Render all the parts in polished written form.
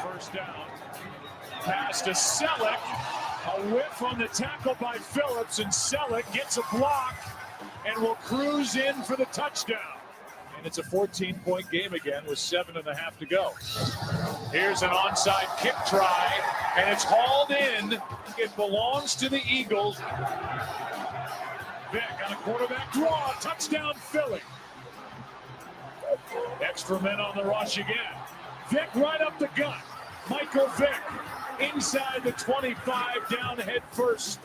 First down. Pass to Selleck. A whiff on the tackle by Phillips, and Selleck gets a block and will cruise in for the touchdown. And it's a 14-point game again with 7.5 to go. Here's an onside kick try, and it's hauled in. It belongs to the Eagles. Vick on a quarterback draw. Touchdown, Philly. Extra men on the rush again. Vick right up the gut. Michael Vick inside the 25, down head first.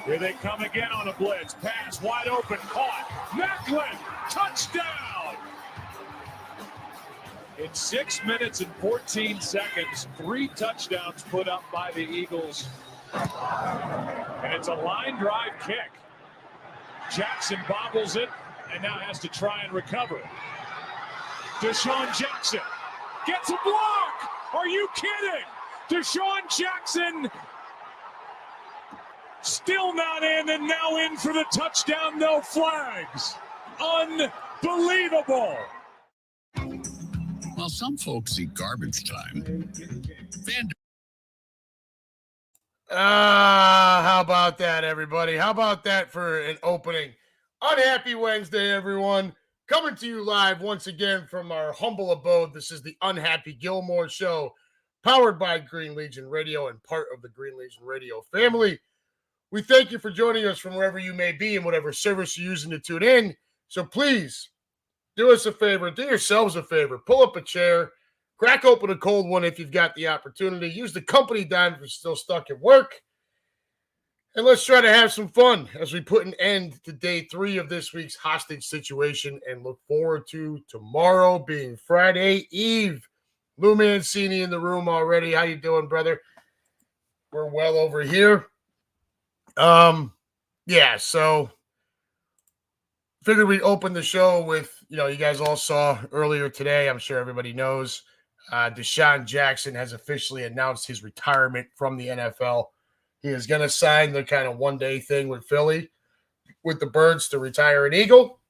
Here they come again on a blitz. Pass wide open, caught. Macklin, touchdown! In 6 minutes and 14 seconds, 3 touchdowns put up by the Eagles. And it's a line drive kick. Jackson bobbles it and now has to try and recover it. Deshaun Jackson gets a block! Are you kidding? Deshaun Jackson still not in, and now in for the touchdown, no flags. Unbelievable. While some folks see garbage time, how about that, everybody? How about that for an opening? Unhappy Wednesday, everyone. Coming to you live once again from our humble abode. This is the Unhappy Gilmore Show, powered by Green Legion Radio and part of the Green Legion Radio family. We thank you for joining us from wherever you may be and whatever service you're using to tune in. So please do us a favor, do yourselves a favor, pull up a chair, crack open a cold one if you've got the opportunity, use the company dime if you're still stuck at work, and let's try to have some fun as we put an end to day 3 of this week's hostage situation and look forward to tomorrow being Friday Eve. Lou Mancini in the room already. How you doing, brother? We're well over here. So figured we'd open the show with, you guys all saw earlier today, I'm sure everybody knows, Deshaun Jackson has officially announced his retirement from the NFL. He is going to sign the kind of one-day thing with Philly, with the Birds to retire an Eagle.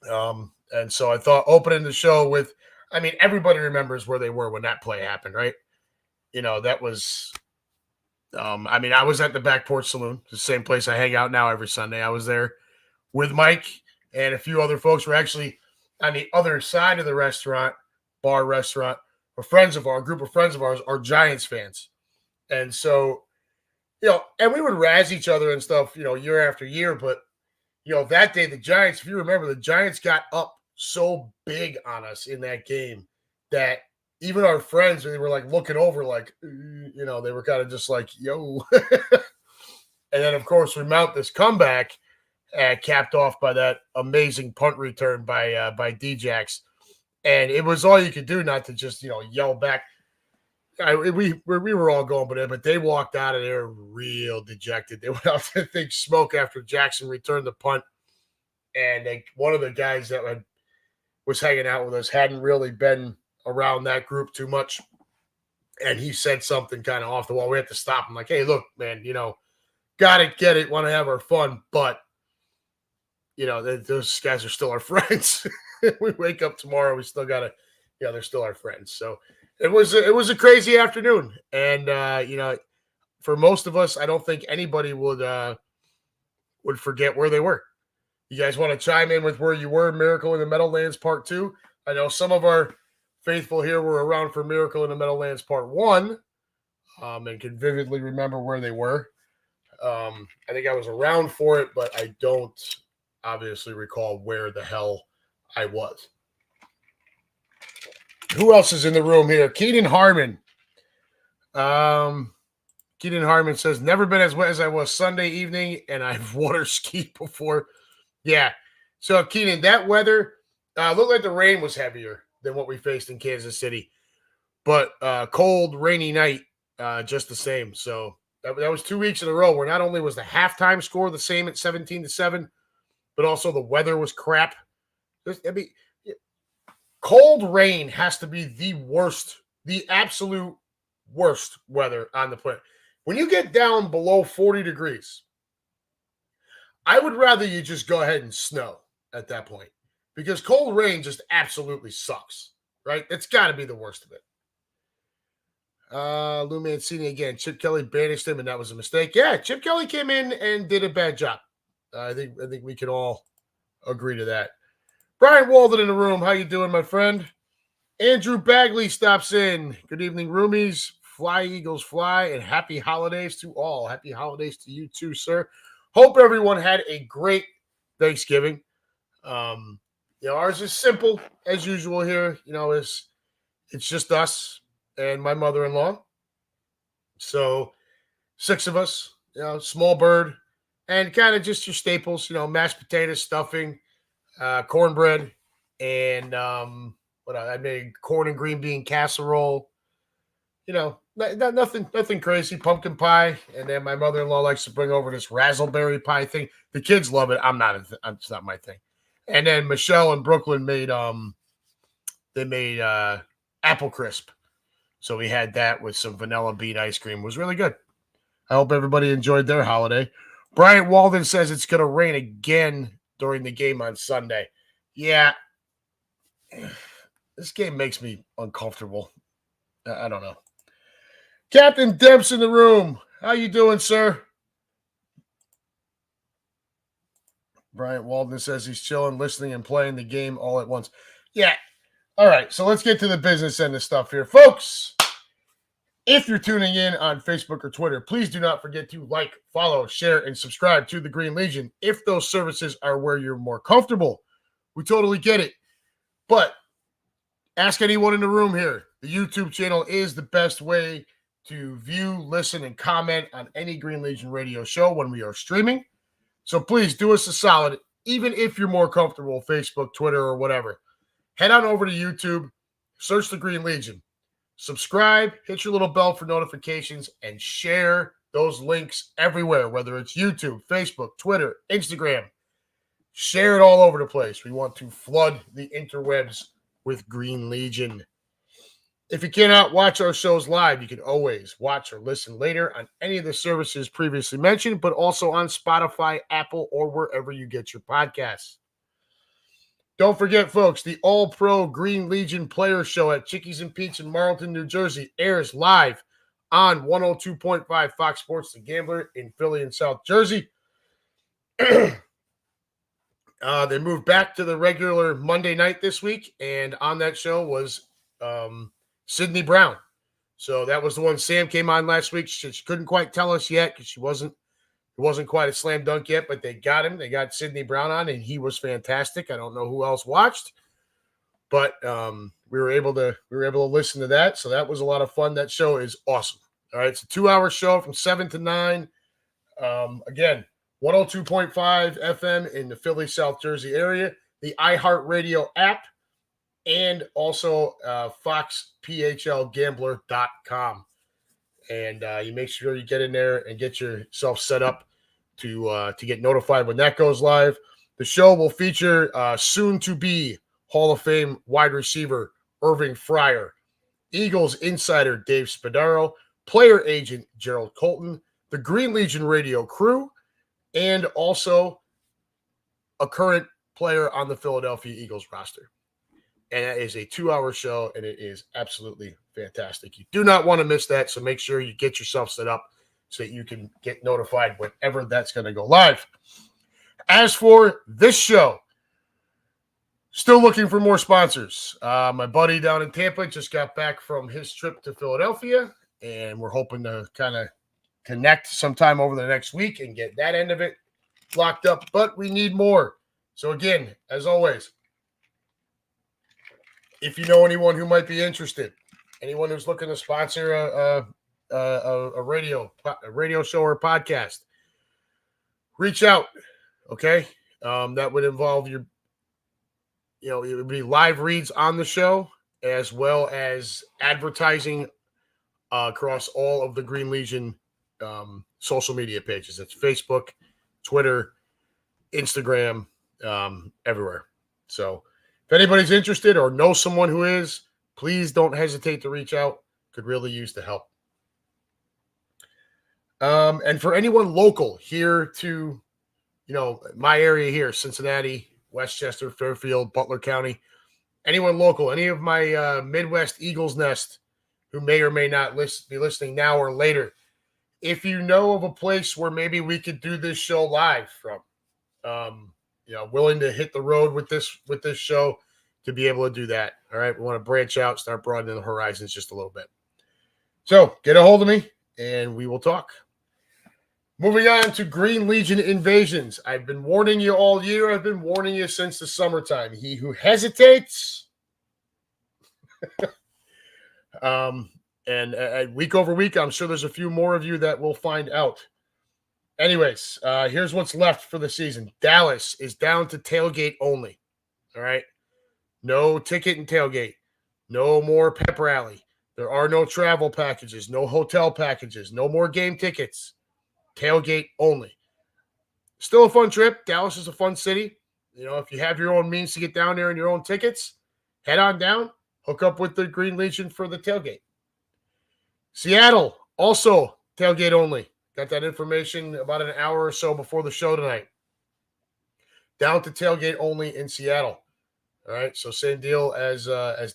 And so I thought opening the show with, everybody remembers where they were when that play happened, right? That was, I was at the Back Porch Saloon, the same place I hang out now every Sunday. I was there with Mike and a few other folks. Were actually on the other side of the bar restaurant. A group of friends of ours are Giants fans. And so, and we would razz each other and stuff, year after year. But, that day, the Giants, if you remember, the Giants got up so big on us in that game that even our friends, they were like looking over, like, they were kind of just like, yo. And then, of course, we mount this comeback, capped off by that amazing punt return by D-Jax. And it was all you could do not to just, yell back. We were all going, but they walked out of there real dejected. They went out to think smoke after Jackson returned the punt. And one of the guys that was hanging out with us hadn't really been around that group too much. And he said something kind of off the wall. We had to stop him like, hey, look, man, got it, get it, want to have our fun. But, those guys are still our friends. We wake up tomorrow, we still got to, they're still our friends. So it was a crazy afternoon. And, for most of us, I don't think anybody would forget where they were. You guys want to chime in with where you were, Miracle in the Meadowlands Part 2? I know some of our faithful here were around for Miracle in the Meadowlands Part 1 and can vividly remember where they were. I think I was around for it, but I don't obviously recall where the hell I was. Who else is in the room here? Keenan Harmon. Keenan Harmon says, never been as wet as I was Sunday evening, and I've water skied before. Yeah. So, Keenan, that weather looked like the rain was heavier than what we faced in Kansas City. But cold, rainy night, just the same. So, that was 2 weeks in a row where not only was the halftime score the same at 17-7, but also the weather was crap. Cold rain has to be the worst, the absolute worst weather on the planet. When you get down below 40 degrees, I would rather you just go ahead and snow at that point because cold rain just absolutely sucks, right? It's got to be the worst of it. Lou Mancini again. Chip Kelly banished him, and that was a mistake. Yeah, Chip Kelly came in and did a bad job. I think we can all agree to that. Brian Walden in the room. How you doing, my friend? Andrew Bagley stops in. Good evening, roomies. Fly, Eagles, fly, and happy holidays to all. Happy holidays to you too, sir. Hope everyone had a great Thanksgiving. Ours is simple as usual here. It's just us and my mother-in-law. So 6 of us, small bird, and kind of just your staples, mashed potatoes, stuffing, cornbread, and I made corn and green bean casserole. Nothing crazy. Pumpkin pie, and then my mother-in-law likes to bring over this raspberry pie thing. The kids love it. It's not my thing. And then Michelle and Brooklyn made apple crisp. So we had that with some vanilla bean ice cream. It was really good. I hope everybody enjoyed their holiday. Bryant Walden says it's going to rain again during the game on Sunday. Yeah. This game makes me uncomfortable. I don't know. Captain Demp's in the room. How you doing, sir? Bryant Walden says he's chilling, listening, and playing the game all at once. Yeah. All right, so let's get to the business end of stuff here. Folks, if you're tuning in on Facebook or Twitter, please do not forget to like, follow, share, and subscribe to the Green Legion if those services are where you're more comfortable. We totally get it. But ask anyone in the room here. The YouTube channel is the best way to view, listen, and comment on any Green Legion radio show when we are streaming. So please do us a solid, even if you're more comfortable with Facebook, Twitter, or whatever. Head on over to YouTube, search the Green Legion, subscribe, hit your little bell for notifications, and share those links everywhere, whether it's YouTube, Facebook, Twitter, Instagram. Share it all over the place. We want to flood the interwebs with Green Legion. If you cannot watch our shows live, you can always watch or listen later on any of the services previously mentioned, but also on Spotify, Apple, or wherever you get your podcasts. Don't forget, folks, the All-Pro Green Legion Player Show at Chickies and Pete's in Marlton, New Jersey airs live on 102.5 Fox Sports The Gambler in Philly and South Jersey. They moved back to the regular Monday night this week, and on that show was Sydney Brown. So that was the one Sam came on last week. She couldn't quite tell us yet because it wasn't quite a slam dunk yet, but they got him. They got Sydney Brown on, and he was fantastic. I don't know who else watched, but we were able to listen to that. So that was a lot of fun. That show is awesome. All right, it's a 2-hour show from 7 to 9. Again, 102.5 FM in the Philly, South Jersey area, the iHeartRadio app, and also foxphlgambler.com. And you make sure you get in there and get yourself set up to get notified when that goes live. The show will feature soon-to-be Hall of Fame wide receiver Irving Fryer, Eagles insider Dave Spadaro, player agent Gerald Colton, the Green Legion radio crew, and also a current player on the Philadelphia Eagles roster. And that is a 2-hour show, and it is absolutely fantastic. You do not want to miss that, so make sure you get yourself set up so that you can get notified whenever that's going to go live. As for this show, still looking for more sponsors. My buddy down in Tampa just got back from his trip to Philadelphia, and we're hoping to kind of connect sometime over the next week and get that end of it locked up, but we need more. So again, as always, if you know anyone who might be interested, anyone who's looking to sponsor a radio show or podcast, reach out. Okay, that would involve it would be live reads on the show as well as advertising across all of the Green Legion social media pages. It's Facebook, Twitter, Instagram, everywhere. So if anybody's interested or knows someone who is, please don't hesitate to reach out. Could really use the help. And for anyone local here to, my area here, Cincinnati, Westchester, Fairfield, Butler County, anyone local, any of my Midwest Eagles Nest who may or may not be listening now or later, if you know of a place where maybe we could do this show live from, willing to hit the road with this show to be able to do that. All right, we want to branch out, start broadening the horizons just a little bit. So get a hold of me, and we will talk. Moving on to Green Legion invasions. I've been warning you all year. I've been warning you since the summertime. He who hesitates, and week over week, I'm sure there's a few more of you that will find out. Anyways, here's what's left for the season. Dallas is down to tailgate only. All right. No ticket and tailgate. No more pep rally. There are no travel packages, no hotel packages, no more game tickets. Tailgate only. Still a fun trip. Dallas is a fun city. If you have your own means to get down there and your own tickets, head on down. Hook up with the Green Legion for the tailgate. Seattle, also tailgate only. Got that information about an hour or so before the show tonight. Down to tailgate only in Seattle. All right, so same deal as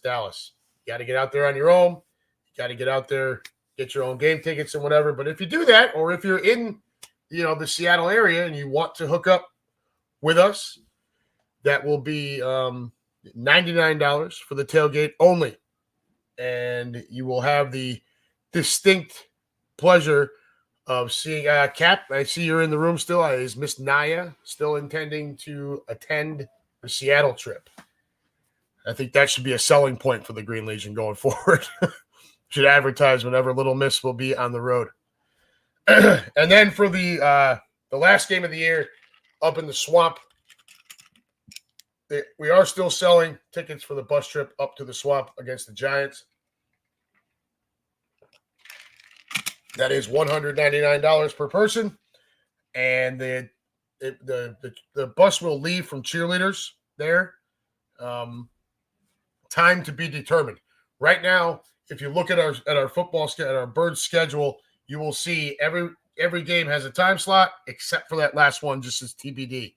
Dallas. You got to get out there on your own. You got to get out there, get your own game tickets and whatever. But if you do that, or if you're in, the Seattle area and you want to hook up with us, that will be $99 for the tailgate only. And you will have the distinct pleasure of seeing Cap. I see you're in the room still. Is Miss Naya still intending to attend the Seattle trip? I think that should be a selling point for the Green Legion going forward. Should advertise whenever Little Miss will be on the road. And then for the last game of the year up in the Swamp, we are still selling tickets for the bus trip up to the Swamp against the Giants. That is $199 per person, and the bus will leave from cheerleaders there. Time to be determined. Right now, if you look at our football at our Birds schedule, you will see every game has a time slot except for that last one, just as TBD.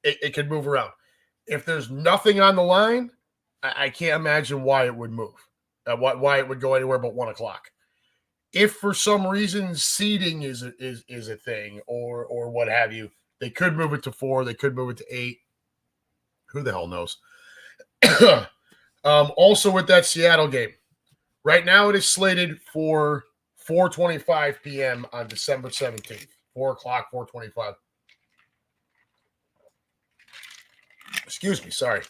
It can move around. If there's nothing on the line, I can't imagine why it would move. Why it would go anywhere but 1 o'clock. If for some reason seating is a thing or what have you, they could move it to 4. They could move it to 8. Who the hell knows? Also with that Seattle game, right now it is slated for 4:25 p.m. on December 17th. 4 o'clock, 4:25. Excuse me, sorry.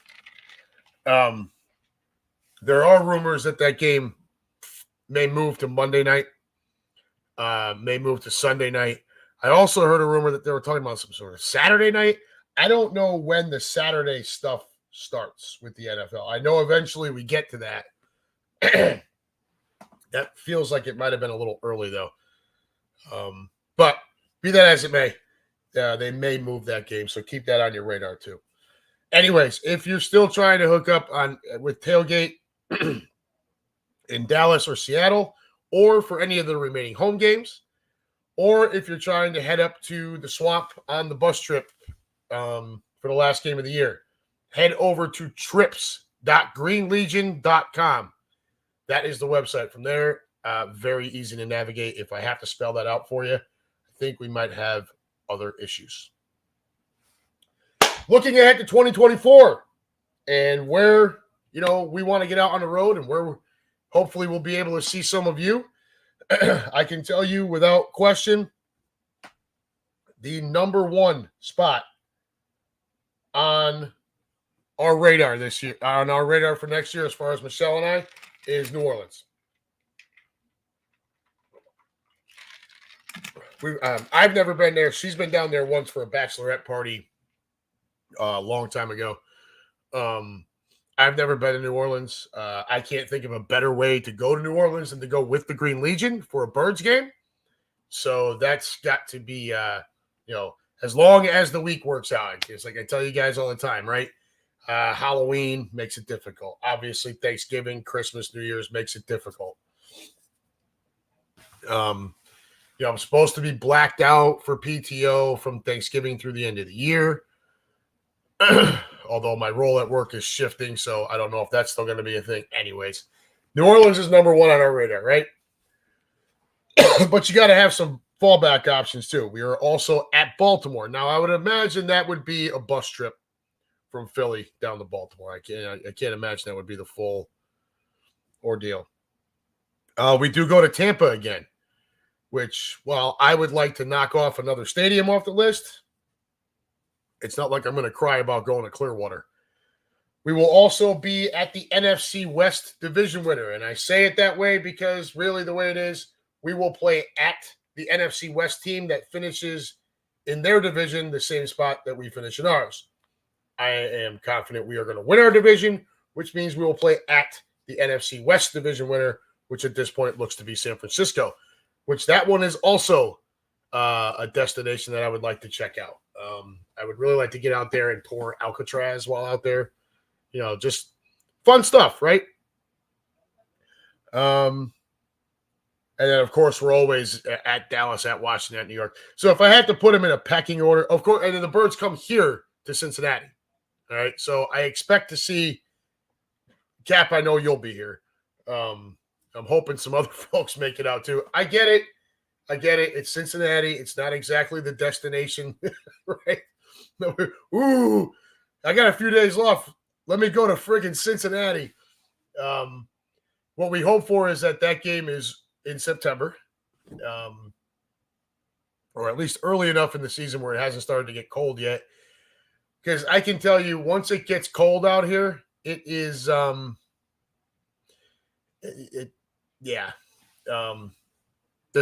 There are rumors that game may move to Monday night, may move to Sunday night. I also heard a rumor that they were talking about some sort of Saturday night. I don't know when the Saturday stuff starts with the NFL. I know eventually we get to that. That feels like it might have been a little early, though. But be that as it may, they may move that game, so keep that on your radar, too. Anyways, if you're still trying to hook up with tailgate in Dallas or Seattle, or for any of the remaining home games, or if you're trying to head up to the Swamp on the bus trip for the last game of the year, head over to trips.greenlegion.com. That is the website. From there, very easy to navigate. If I have to spell that out for you, I think we might have other issues. Looking ahead to 2024 and where, we want to get out on the road and where hopefully we'll be able to see some of you. I can tell you without question, the number one spot on our radar this year, on our radar for next year, as far as Michelle and I, is New Orleans. I've never been there. She's been down there once for a bachelorette party a long time ago. I've never been to New Orleans. I can't think of a better way to go to New Orleans than to go with the Green Legion for a Birds game. So that's got to be, as long as the week works out. It's like I tell you guys all the time, right? Halloween makes it difficult. Obviously, Thanksgiving, Christmas, New Year's makes it difficult. I'm supposed to be blacked out for PTO from Thanksgiving through the end of the year. Although my role at work is shifting, so I don't know if that's still going to be a thing. Anyways, New Orleans is number one on our radar, right? But you got to have some fallback options too. We are also at Baltimore. Now, I would imagine that would be a bus trip from Philly down to Baltimore. I can't imagine that would be the full ordeal. We do go to Tampa again, which, well, I would like to knock off another stadium off the list. It's not like I'm going to cry about going to Clearwater. We will also be at the NFC West division winner. And I say it that way because really the way it is, we will play at the NFC West team that finishes in their division the same spot that we finish in ours. I am confident we are going to win our division, which means we will play at the NFC West division winner, which at this point looks to be San Francisco, which that one is also a destination that I would like to check out. I would really like to get out there and tour Alcatraz while out there. You know, just fun stuff, right? And then, of course, we're always at Dallas, at Washington, at New York. So if I had to put them in a pecking order, of course, and then the Birds come here to Cincinnati. All right, so I expect to see Cap. I know you'll be here. I'm hoping some other folks make it out too. I get it. It's Cincinnati. It's not exactly the destination, right? Ooh, I got a few days off. Let me go to friggin' Cincinnati. What we hope for is that game is in September, or at least early enough in the season where it hasn't started to get cold yet. Because I can tell you, once it gets cold out here, it is, there's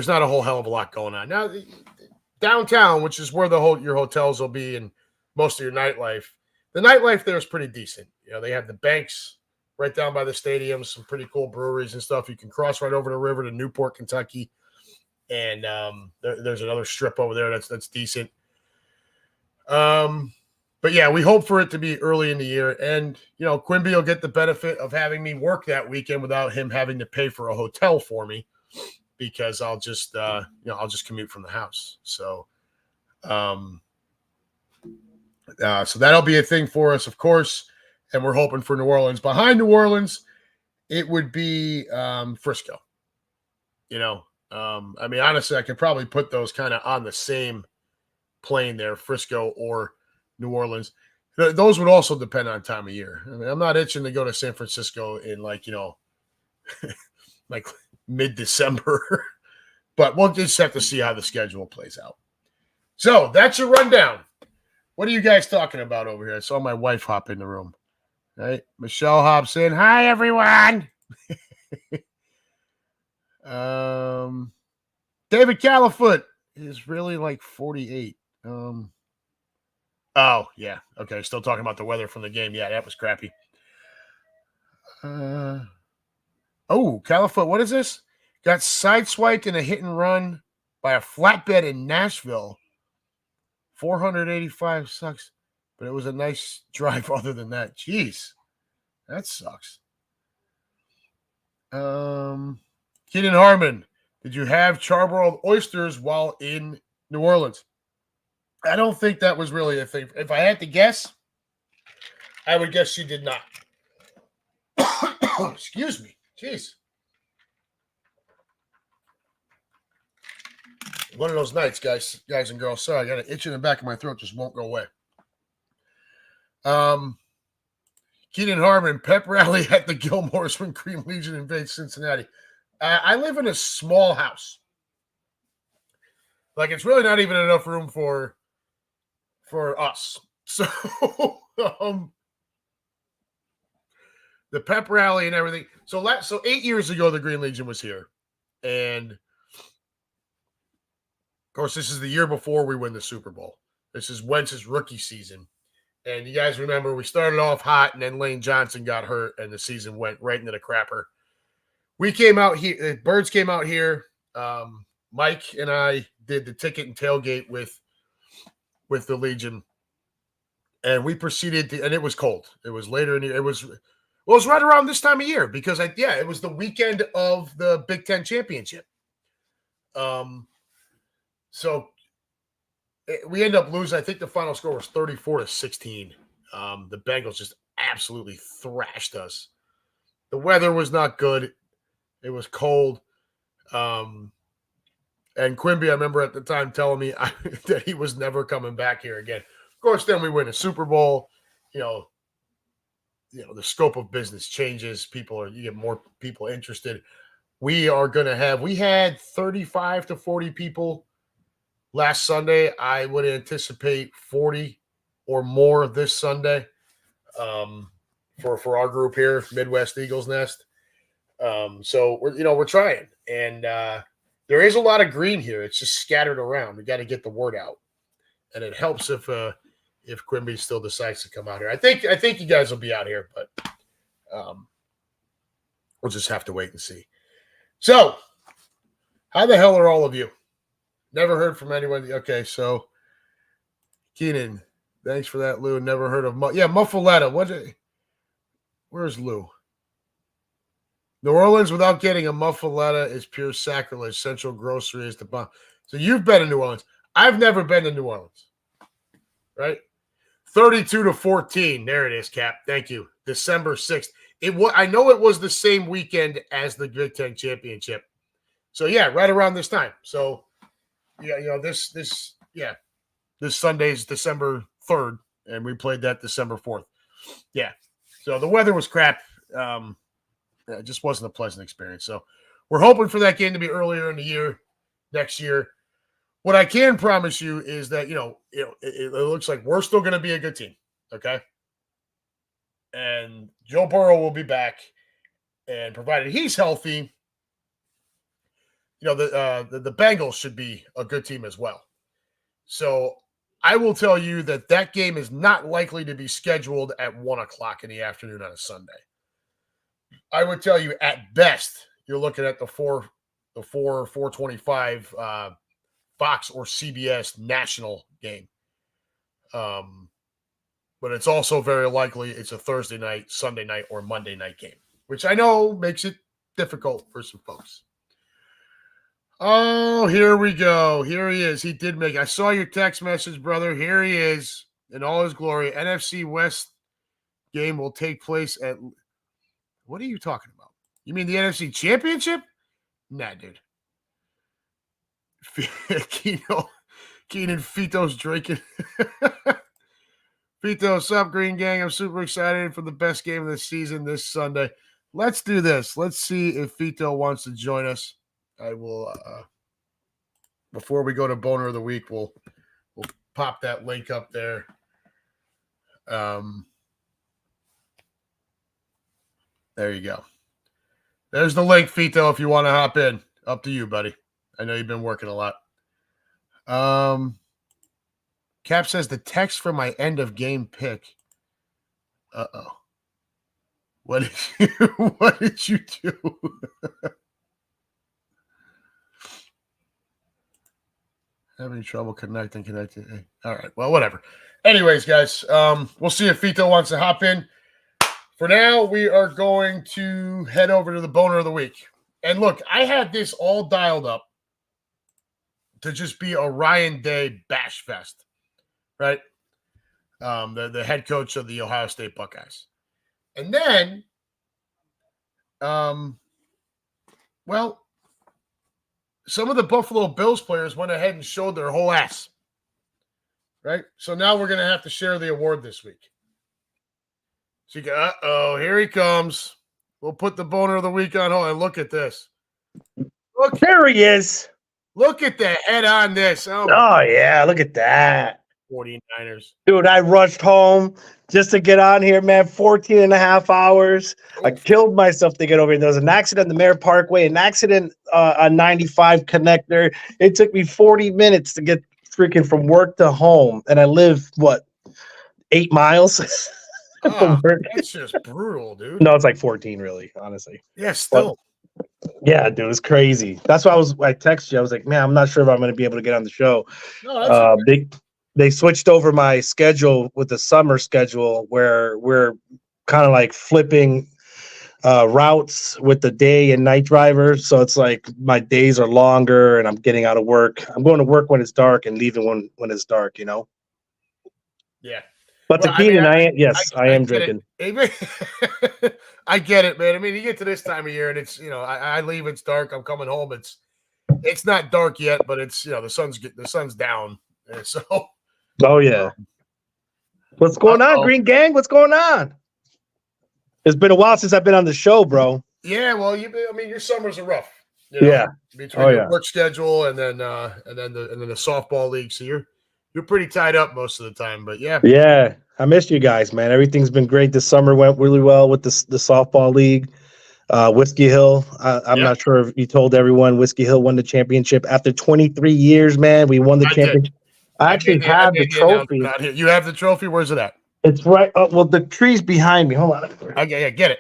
not a whole hell of a lot going on. Now, downtown, which is where your hotels will be and most of your nightlife, the nightlife there is pretty decent. You know, they have the banks right down by the stadium, some pretty cool breweries and stuff. You can cross right over the river to Newport, Kentucky, and there's another strip over there that's decent. But yeah, we hope for it to be early in the year, and you know, Quimby will get the benefit of having me work that weekend without him having to pay for a hotel for me, because I'll just I'll just commute from the house. So, so that'll be a thing for us, of course, and we're hoping for New Orleans. Behind New Orleans, it would be Frisco. You know, I mean, honestly, I could probably put those kind of on the same plane there, Frisco or New Orleans. Those would also depend on time of year. I mean, I'm not itching to go to San Francisco in like mid-December, but we'll just have to see how the schedule plays out. So that's your rundown. What are you guys talking about over here? I saw my wife hop in the room. Right? Michelle hops in. Hi, everyone. David Califoot is really like 48. Oh, yeah. Okay, still talking about the weather from the game. Yeah, that was crappy. Oh, Califoot, what is this? Got sideswiped in a hit and run by a flatbed in Nashville. 485 sucks, but it was a nice drive other than that. Jeez, that sucks. Keenan Harmon, did you have charbroiled oysters while in New Orleans? I don't think that was really a thing. If I had to guess, I would guess she did not. Excuse me. Jeez. One of those nights, guys and girls. Sorry, I got an itch in the back of my throat. Just won't go away. Keenan Harmon, pep rally at the Gilmores when Green Legion invades Cincinnati. I live in a small house. Like, it's really not even enough room for us. So, the pep rally and everything. So 8 years ago, the Green Legion was here. And, of course, this is the year before we win the Super Bowl. This is Wentz's rookie season. And you guys remember we started off hot, and then Lane Johnson got hurt, and the season went right into the crapper. We came out here. Birds came out here. Mike and I did the ticket and tailgate with the Legion, and we proceeded to, and it was cold. It was later in the year. It was right around this time of year because it was the weekend of the Big Ten championship. So we ended up losing. I think the final score was 34-16. The Bengals just absolutely thrashed us. The weather was not good. It was cold. And Quimby, I remember at the time telling me that he was never coming back here again. Of course, then we win a Super Bowl. You know, the scope of business changes. You get more people interested. We had 35 to 40 people last Sunday. I would anticipate 40 or more this Sunday for our group here, Midwest Eagles Nest. So we're trying, and there is a lot of green here. It's just scattered around. We got to get the word out, and it helps if Quimby still decides to come out here. I think you guys will be out here, but we'll just have to wait and see. So, how the hell are all of you? Never heard from anyone. Okay, so Keenan, thanks for that, Lou. Never heard of Muffaletta. Where's Lou? New Orleans without getting a Muffaletta is pure sacrilege. Central Grocery is the bomb. So you've been to New Orleans. I've never been to New Orleans. Right? 32-14. There it is, Cap. Thank you. December 6th. I know it was the same weekend as the Big Ten Championship. So yeah, right around this time. So yeah, this Sunday is December 3rd, and we played that December 4th. Yeah. So the weather was crap. It just wasn't a pleasant experience. So we're hoping for that game to be earlier in the year, next year. What I can promise you is that, it looks like we're still going to be a good team. Okay. And Joe Burrow will be back, and provided he's healthy, the Bengals should be a good team as well. So I will tell you that game is not likely to be scheduled at 1:00 in the afternoon on a Sunday. I would tell you at best, you're looking at the 4:25 Fox or CBS national game. But it's also very likely it's a Thursday night, Sunday night, or Monday night game, which I know makes it difficult for some folks. Oh, here we go. Here he is. He did make it. I saw your text message, brother. Here he is in all his glory. NFC West game will take place at... What are you talking about? You mean the NFC Championship? Nah, dude. Keenan Fito's drinking. Fito, what's up, Green Gang? I'm super excited for the best game of the season this Sunday. Let's do this. Let's see if Fito wants to join us. I will, before we go to Boner of the Week, we'll pop that link up there. There you go. There's the link, Fito, if you want to hop in. Up to you, buddy. I know you've been working a lot. Cap says the text for my end of game pick. Uh-oh. What did you do? Having trouble connecting. All right. Well, whatever. Anyways, guys, we'll see if Fito wants to hop in. For now, we are going to head over to the Boner of the Week. And look, I had this all dialed up to just be a Ryan Day bash fest, right? The head coach of the Ohio State Buckeyes. And then, some of the Buffalo Bills players went ahead and showed their whole ass, right? So now we're going to have to share the award this week. So you go, uh-oh, here he comes. We'll put the Boner of the Week on hold. And look at this. Look, there he is. Look at the head on this. Oh yeah, look at that. 49ers. Dude, I rushed home just to get on here, man. 14 and a half hours. Oof. I killed myself to get over here. There was an accident on the Mare Parkway, an accident on 95 connector. It took me 40 minutes to get freaking from work to home. And I live, 8 miles? Oh, that's just brutal, dude. No, it's like 14, really, honestly. Yeah, still. Yeah, dude, it's crazy. That's why I texted you. I was like, man, I'm not sure if I'm going to be able to get on the show. No, they switched over my schedule with the summer schedule where we're kind of like flipping routes with the day and night drivers. So it's like my days are longer and I'm getting out of work. I'm going to work when it's dark and leaving when it's dark, Yeah. But Well, to Keenan, I am get drinking. it. I get it, man. I mean, you get to this time of year, and it's I leave. It's dark. I'm coming home. It's not dark yet, but it's the sun's down. And so, Oh yeah. What's going on, Green Gang? What's going on? It's been a while since I've been on the show, bro. Yeah, well, I mean, your summers are rough. Yeah. Between your work schedule and then the softball league, so you're pretty tied up most of the time. But yeah. Yeah. I missed you guys, man. Everything's been great. This summer went really well with the softball league. Whiskey Hill. I'm not sure if you told everyone Whiskey Hill won the championship after 23 years, man. We won the championship. I actually have the trophy. You have the trophy. Where's it at? It's right. Well, the tree's behind me. Hold on. Okay, get it.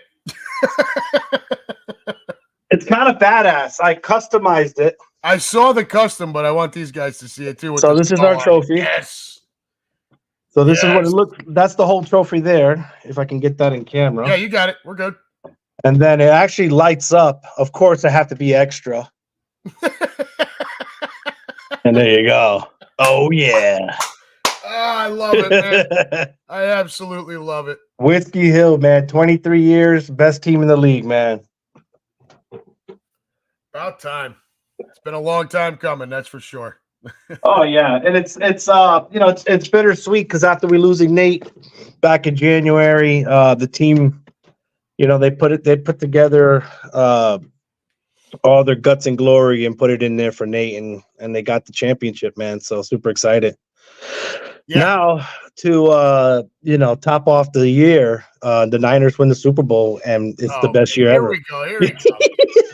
It's kind of badass. I customized it. I saw the custom, but I want these guys to see it too. So this is our trophy. Yes. So this is what it looks. That's the whole trophy there. If I can get that in camera. Yeah, you got it. We're good. And then it actually lights up. Of course, I have to be extra. And there you go. Oh yeah. I love it, man. I absolutely love it. Whiskey Hill, man. 23 years, best team in the league, man. About time. It's been a long time coming, that's for sure. Oh yeah, and it's bittersweet because after we losing Nate back in January, the team, they put together all their guts and glory and put it in there for Nate, and they got the championship, man. So super excited. Yeah. Now to top off the year, the Niners win the Super Bowl, and it's the best year ever. Here we go.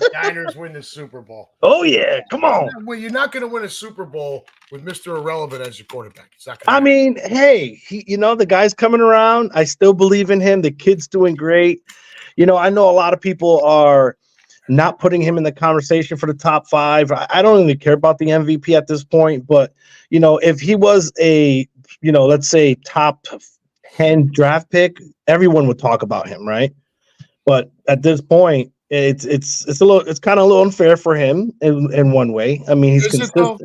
The Niners win the Super Bowl. Oh yeah, come on. Well, you're not going to win a Super Bowl with Mr. Irrelevant as your quarterback. It's not I mean, hey, the guy's coming around. I still believe in him. The kid's doing great. I know a lot of people are not putting him in the conversation for the top 5. I don't really care about the MVP at this point, but if he was a let's say top 10 draft pick, everyone would talk about him, right? But at this point, it's kind of a little unfair for him in one way. I mean, he's consistent.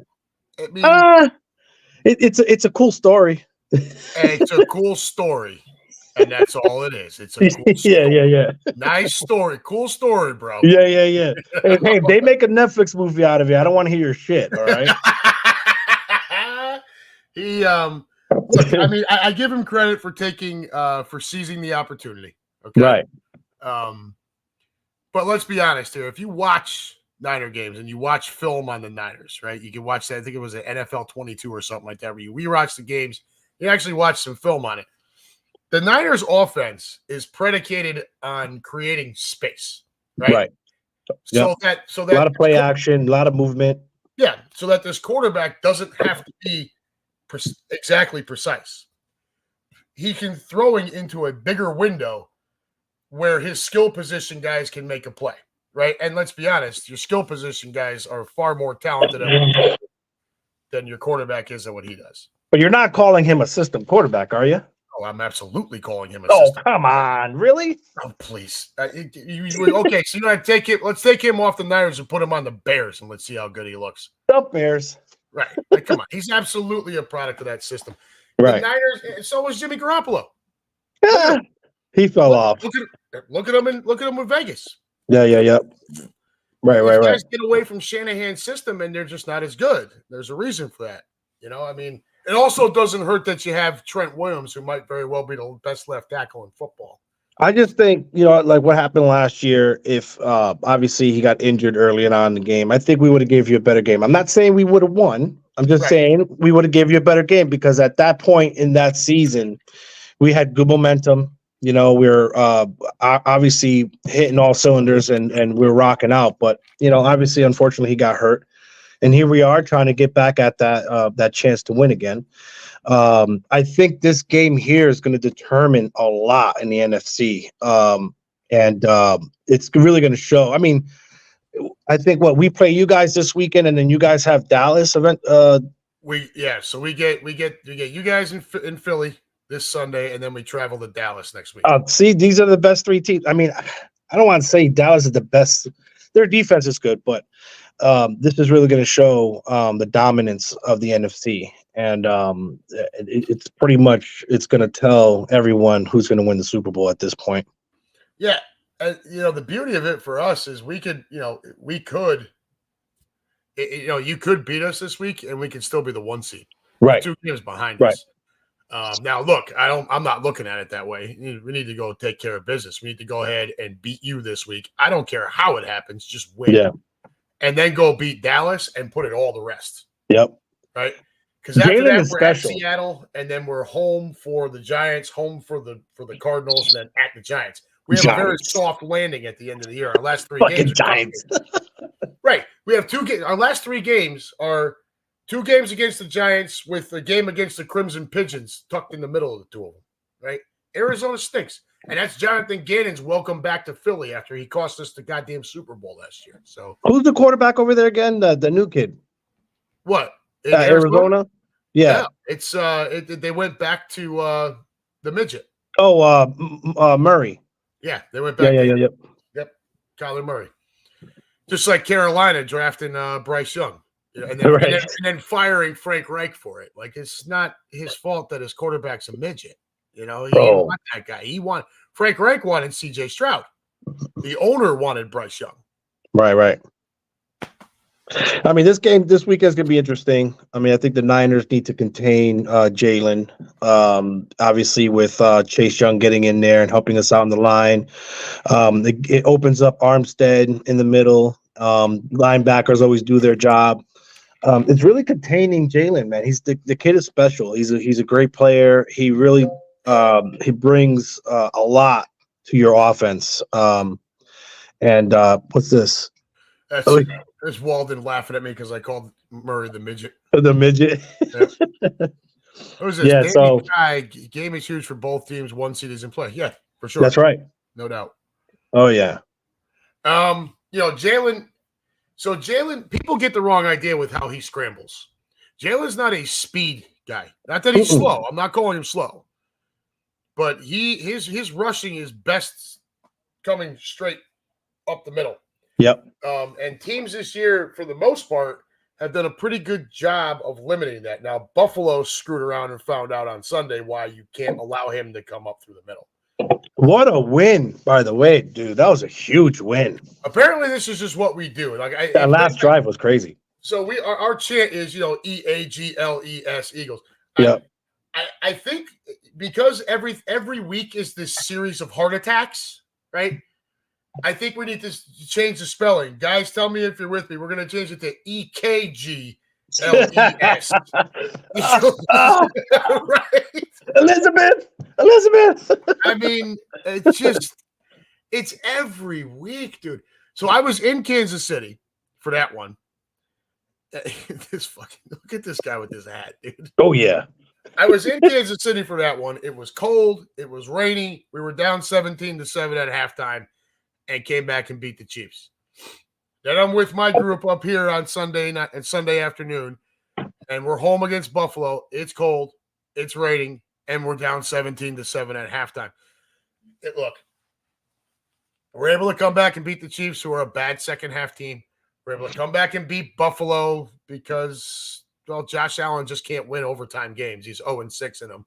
It's a cool story. It's a cool story, and that's all it is. It's a cool story. Yeah. Nice story, cool story, bro. Yeah. Hey, if they make a Netflix movie out of it, I don't want to hear your shit. All right. Look, I mean, I give him credit for for seizing the opportunity. Okay. Right. But let's be honest here. If you watch Niner games and you watch film on the Niners, right? You can watch that. I think it was an NFL 22 or something like that, where you rewatch the games. You actually watch some film on it. The Niners offense is predicated on creating space, right? Right. So that a lot of play action, a lot of movement. Yeah. So that this quarterback doesn't have to be exactly precise. He can throwing into a bigger window where his skill position guys can make a play, right? And let's be honest, your skill position guys are far more talented than your quarterback is at what he does. But you're not calling him a system quarterback, are you? Oh, I'm absolutely calling him a system. Oh, come on. Really? Oh, please. Okay, so let's take him off the Niners and put him on the Bears, and let's see how good he looks. The Bears. Right. Like, come on. He's absolutely a product of that system. Right. The Niners, so was Jimmy Garoppolo. Yeah. He fell off. Look at him with Vegas. Yeah. Right. Guys get away from Shanahan's system, and they're just not as good. There's a reason for that. I mean, it also doesn't hurt that you have Trent Williams, who might very well be the best left tackle in football. I just think, like what happened last year, if obviously he got injured early on in the game, I think we would have gave you a better game. I'm not saying we would have won. I'm just saying we would have gave you a better game because at that point in that season, we had good momentum. We we're obviously hitting all cylinders and we're rocking out. But, obviously, unfortunately, he got hurt. And here we are trying to get back at that chance to win again. I think this game here is going to determine a lot in the NFC. And it's really going to show. I mean, I think we play you guys this weekend, and then you guys have Dallas event. So we get you guys in Philly this Sunday, and then we travel to Dallas next week. See, these are the best 3 teams. I mean, I don't want to say Dallas is the best. Their defense is good, but this is really going to show the dominance of the NFC. and it's pretty much going to tell everyone who's going to win the Super Bowl at this point. Yeah, the beauty of it for us is you could beat us this week, and we could still be the 1 seed. Right, 2 games behind right. us. Now, look, I'm not looking at it that way. We need to go take care of business. We need to go ahead and beat you this week. I don't care how it happens, just win. Yeah, and then go beat Dallas and put it all the rest. Yep. Right. Because after Jalen that, is we're special. at Seattle, and then we're home for the Giants, home for the Cardinals, and then at the Giants. We have a very soft landing at the end of the year. Our last 3 games are Giants. Right. We have 2 games. Our last 3 games are 2 games against the Giants with a game against the Crimson Pigeons tucked in the middle of the 2 of them. Right. Arizona stinks. And that's Jonathan Gannon's welcome back to Philly after he cost us the goddamn Super Bowl last year. So who's the quarterback over there again? The new kid. What? Arizona? Yeah. It's they went back to the midget. Oh, Murray. Yeah, they went back. Yep. Kyler Murray. Just like Carolina drafting Bryce Young. And then firing Frank Reich for it. Like, it's not his fault that his quarterback's a midget. He didn't want that guy. Frank Reich wanted C.J. Stroud. The owner wanted Bryce Young. Right. I mean, this weekend's gonna be interesting. I mean, I think the Niners need to contain Jalen. Obviously, with Chase Young getting in there and helping us out on the line, it opens up Armstead in the middle. Linebackers always do their job. It's really containing Jalen, man. The kid is special. He's a great player. He really he brings a lot to your offense. And what's this? There's Walden laughing at me because I called Murray the midget. The midget. Yeah. Who's this? Yeah, so game is huge for both teams. 1 seed is in play. Yeah, for sure. That's right. No doubt. Oh yeah. Jalen. So Jalen, people get the wrong idea with how he scrambles. Jalen's not a speed guy. Not that he's slow. I'm not calling him slow. But his rushing is best coming straight up the middle. Yep. And teams this year, for the most part, have done a pretty good job of limiting that. Now, Buffalo screwed around and found out on Sunday why you can't allow him to come up through the middle. What a win, by the way, dude. That was a huge win. Apparently, this is just what we do. That last drive was crazy. So our chant is, EAGLES, Eagles. Yeah. I think because every week is this series of heart attacks, right? I think we need to change the spelling. Guys, tell me if you're with me. We're going to change it to EKGLES. Right? Elizabeth. I mean, it's every week, dude. So I was in Kansas City for that one. Look at this guy with this hat, dude. Oh, yeah. I was in Kansas City for that one. It was cold. It was rainy. We were down 17-7 at halftime and came back and beat the Chiefs. Then I'm with my group up here on Sunday night and Sunday afternoon, and we're home against Buffalo. It's cold. It's raining, and we're down 17-7 at halftime. Look, we're able to come back and beat the Chiefs, who are a bad second-half team. We're able to come back and beat Buffalo because, well, Josh Allen just can't win overtime games. He's 0-6 in them.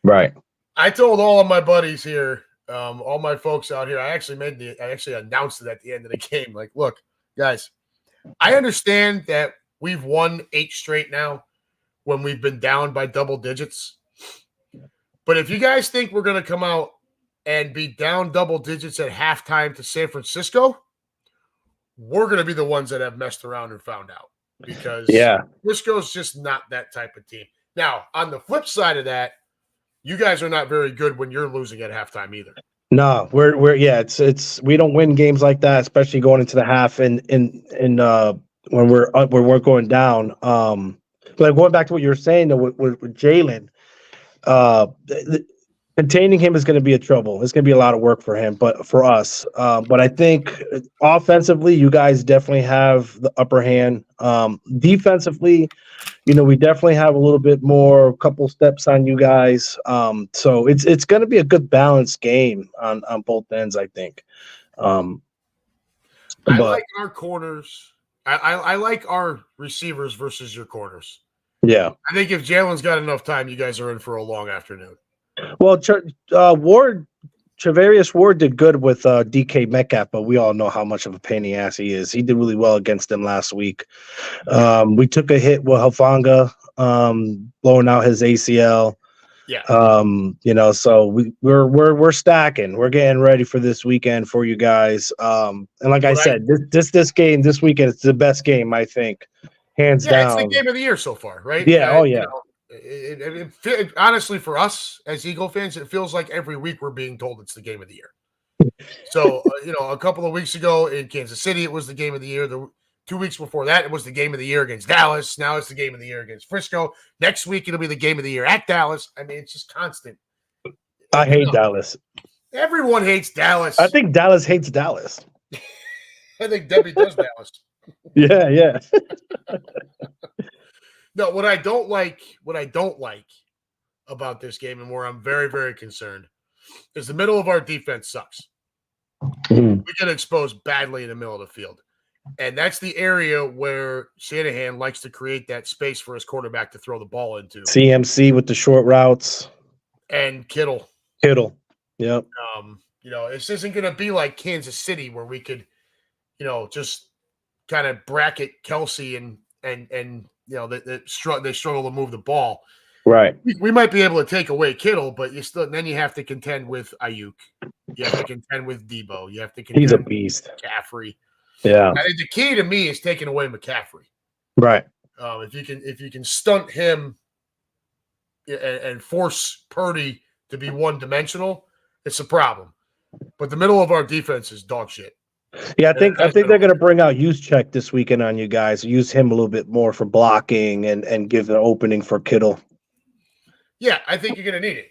Right. I told all of my buddies here, all my folks out here, I actually announced it at the end of the game. Like, look, guys, I understand that we've won 8 straight now when we've been down by double digits. But if you guys think we're going to come out and be down double digits at halftime to San Francisco, we're going to be the ones that have messed around and found out, because Frisco's just not that type of team. Now, on the flip side of that, you guys are not very good when you're losing at halftime either. No, we're we don't win games like that, especially going into the half and when we're going down. But going back to what you were saying though, with Jalen, containing him is going to be a trouble. It's going to be a lot of work for him, but for us. But I think offensively, you guys definitely have the upper hand. Defensively, we definitely have a little bit more, a couple steps on you guys. So it's going to be a good balanced game on both ends, I think. I like our corners. I like our receivers versus your corners. Yeah. I think if Jalen's got enough time, you guys are in for a long afternoon. Well, Travarius Ward did good with DK Metcalf, but we all know how much of a pain in the ass he is. He did really well against them last week. We took a hit with Hufanga blowing out his ACL. Yeah. So we're stacking. We're getting ready for this weekend for you guys. And like I said, this game this weekend is the best game, I think, hands down. It's the game of the year so far, right? Yeah. Oh yeah. Honestly, for us as Eagle fans, it feels like every week we're being told it's the game of the year. So, a couple of weeks ago in Kansas City, it was the game of the year. The 2 weeks before that, it was the game of the year against Dallas. Now it's the game of the year against Frisco. Next week, it'll be the game of the year at Dallas. I mean, it's just constant. I hate Dallas. Everyone hates Dallas. I think Dallas hates Dallas. I think Debbie does Dallas. Yeah. No, what I don't like about this game and where I'm very, very concerned is the middle of our defense sucks. We get exposed badly in the middle of the field. And that's the area where Shanahan likes to create that space for his quarterback to throw the ball into. CMC with the short routes. And Kittle. Yep. This isn't going to be like Kansas City where we could, just kind of bracket Kelsey and they struggle to move the ball. Right. We might be able to take away Kittle, but then you have to contend with Ayuk. You have to contend with Debo. You have to contend He's a beast. with McCaffrey. Yeah. I think the key to me is taking away McCaffrey. Right. If you can stunt him and force Purdy to be one-dimensional, it's a problem. But the middle of our defense is dog shit. Yeah, I think they're going to bring out Juszczyk this weekend on you guys. Use him a little bit more for blocking and give the opening for Kittle. Yeah, I think you're going to need it.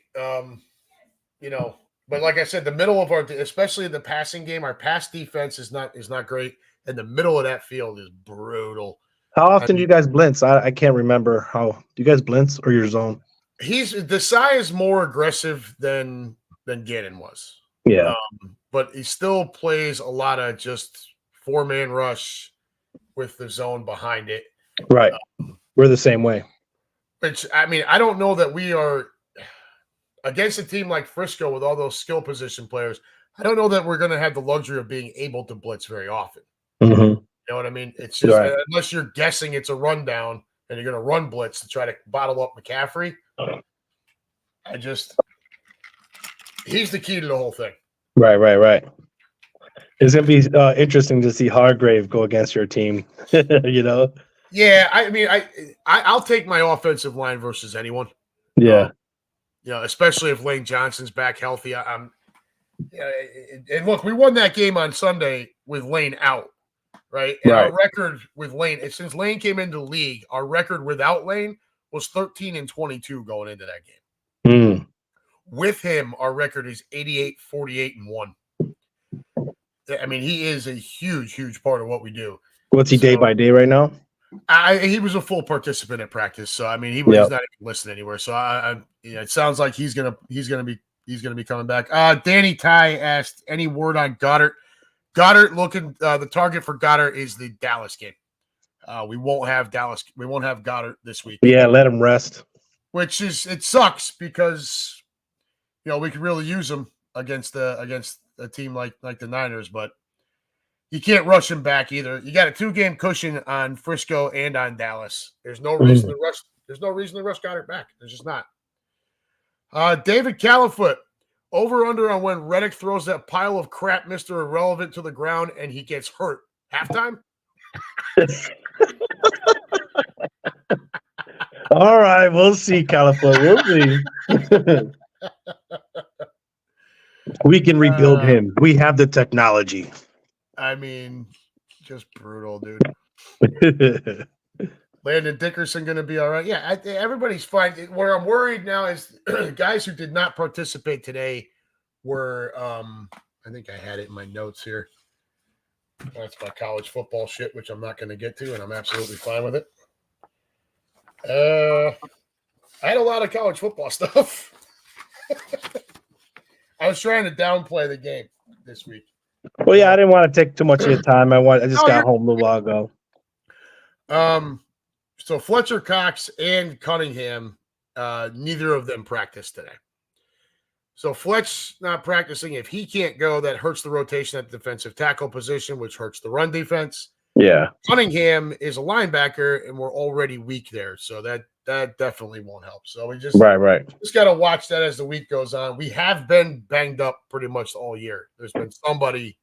But like I said, the middle of especially in the passing game, our pass defense is not great, and the middle of that field is brutal. How often do you guys blitz? I can't remember. How do you guys blitz or your zone? Desai is more aggressive than Gannon was. Yeah. But he still plays a lot of just 4-man rush with the zone behind it. Right. We're the same way. Which, I mean, I don't know that we are against a team like Frisco with all those skill position players. I don't know that we're going to have the luxury of being able to blitz very often. Mm-hmm. You know what I mean? It's just unless you're guessing it's a rundown and you're going to run blitz to try to bottle up McCaffrey. He's the key to the whole thing. Right. It's going to be interesting to see Hargrave go against your team, Yeah, I mean, I'll take my offensive line versus anyone. Yeah. Especially if Lane Johnson's back healthy. And look, we won that game on Sunday with Lane out, right? And our record with Lane, since Lane came into the league, our record without Lane was 13-22 going into that game. With him, our record is 88-48-1. I mean, he is a huge, huge part of what we do. What's he day by day right now? He was a full participant at practice, so I mean, he's not even listed anywhere. So it sounds like he's gonna be coming back. Danny Ty asked, any word on Goddard? Goddard looking the target for Goddard is the Dallas game. We won't have Goddard this week. Yeah, let him rest. It sucks because we could really use him against a team like the Niners, but you can't rush him back either. You got a 2-game cushion on Frisco and on Dallas. There's no reason to rush. There's no reason to rush Goddard back. There's just not. David Califoot, over under on when Reddick throws that pile of crap, Mr. Irrelevant, to the ground and he gets hurt. Halftime? All right, we'll see, Califoot. We'll see. We can rebuild him. We have the technology. I mean, just brutal, dude. Landon Dickerson going to be all right. Yeah, everybody's fine. Where I'm worried now is guys who did not participate today were, I think I had it in my notes here. That's my college football shit, which I'm not going to get to, and I'm absolutely fine with it. I had a lot of college football stuff. I was trying to downplay the game this week. Well, yeah, I didn't want to take too much of your time. I just got home a little while ago. So Fletcher Cox and Cunningham, neither of them practiced today. So Fletch not practicing. If he can't go, that hurts the rotation at the defensive tackle position, which hurts the run defense. Yeah. Cunningham is a linebacker, and we're already weak there. So that definitely won't help. So we just got to watch that as the week goes on. We have been banged up pretty much all year. There's been somebody,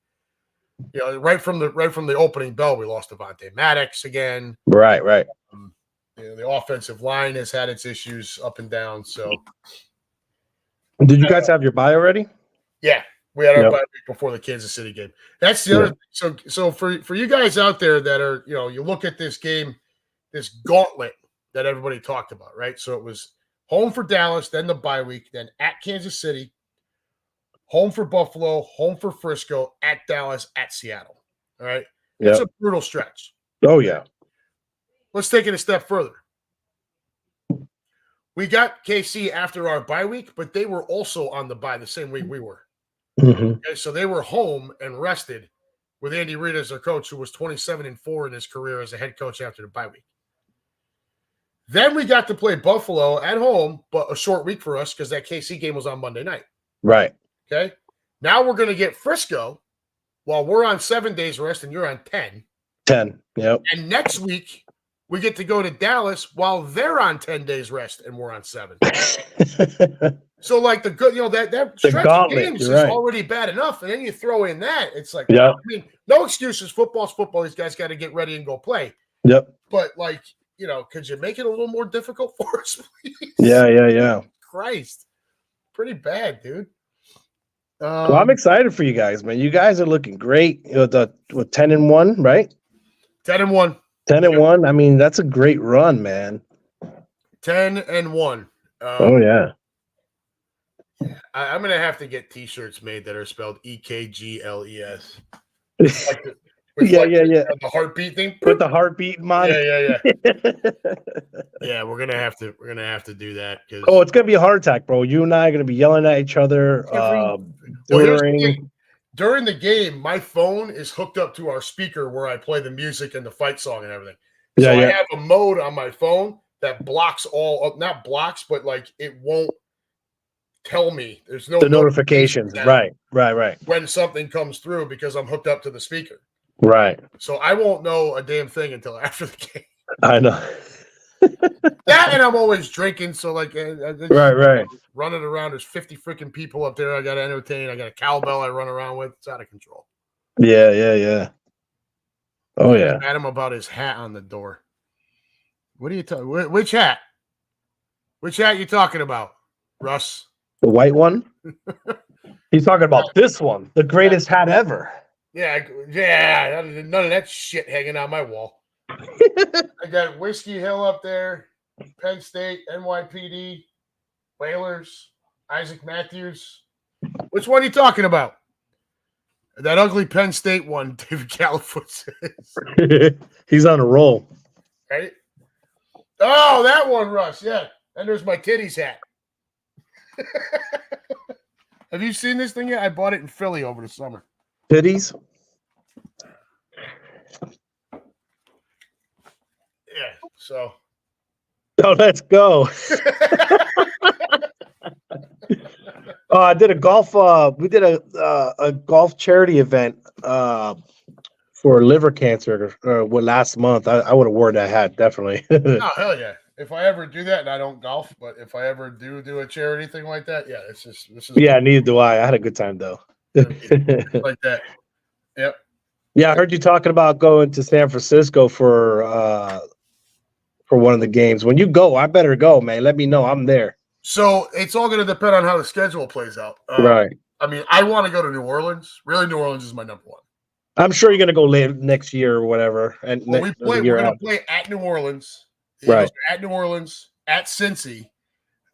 right from the opening bell, we lost Devontae Maddox again. Right. The offensive line has had its issues up and down. So did you guys have your bye already? Yeah, we had our bye week before the Kansas City game. That's the other thing. So for you guys out there that are, you look at this game, this gauntlet that everybody talked about, right? So it was home for Dallas, then the bye week, then at Kansas City, home for Buffalo, home for Frisco, at Dallas, at Seattle. All right. It's a brutal stretch. Oh, yeah. Let's take it a step further. We got KC after our bye week, but they were also on the bye the same week we were. Mm-hmm. Okay, so they were home and rested with Andy Reid as their coach, who was 27-4 in his career as a head coach after the bye week. Then we got to play Buffalo at home, but a short week for us because that KC game was on Monday night. Right. Okay. Now we're going to get Frisco while we're on 7 days rest and you're on 10. 10. Yep. And next week, we get to go to Dallas while they're on 10 days rest and we're on 7. So, like, that stretch of games is already bad enough. And then you throw in that, it's like, I mean, no excuses. Football's football. These guys got to get ready and go play. Yep. But, like, could you make it a little more difficult for us, please? Yeah. Christ. Pretty bad, dude. Well, I'm excited for you guys, man. You guys are looking great. With 10-1, right? 10-1. 10-1. I mean, that's a great run, man. 10-1. Yeah. I'm gonna have to get T-shirts made that are spelled EKGLES. The heartbeat thing. Put the heartbeat mod. Yeah. Yeah, we're gonna have to do that because it's gonna be a heart attack, bro. You and I are gonna be yelling at each other. During the game, my phone is hooked up to our speaker where I play the music and the fight song and everything. So I have a mode on my phone that blocks not blocks, but like it won't tell me. There's no notifications. Right. When something comes through because I'm hooked up to the speaker. Right. So I won't know a damn thing until after the game. I know. That and I'm always drinking, so like right. Running around, there's 50 freaking people up there I gotta entertain. I got a cowbell I run around with. It's out of control. Yeah. Oh yeah. At him about his hat on the door. What are you talking? Which hat? Which hat you talking about, Russ? The white one? He's talking about this one, the greatest hat ever. Yeah. None of that shit hanging on my wall. I got Whiskey Hill up there, Penn State, NYPD, Whalers, Isaac Matthews. Which one are you talking about? That ugly Penn State one, David Califoot says. He's on a roll. Right? Oh, that one, Russ. Yeah. And there's my titties hat. Have you seen this thing yet? I bought it in Philly over the summer. Titties? Yeah, so. Oh, let's go. I did a golf. We did a golf charity event for liver cancer last month. I would have worn that hat definitely. Oh hell yeah! If I ever do that, and I don't golf, but if I ever do a charity thing like that, yeah, this is. Yeah, neither do I. I had a good time though. Like that. Yep. Yeah, I heard you talking about going to San Francisco for one of the games. When you go, I better go, man. Let me know. I'm there. So it's all going to depend on how the schedule plays out. Right. I mean, I want to go to New Orleans. Really, New Orleans is my number one. I'm sure you're going to go late next year or whatever. And we're going to play at New Orleans. Right. At New Orleans, at Cincy.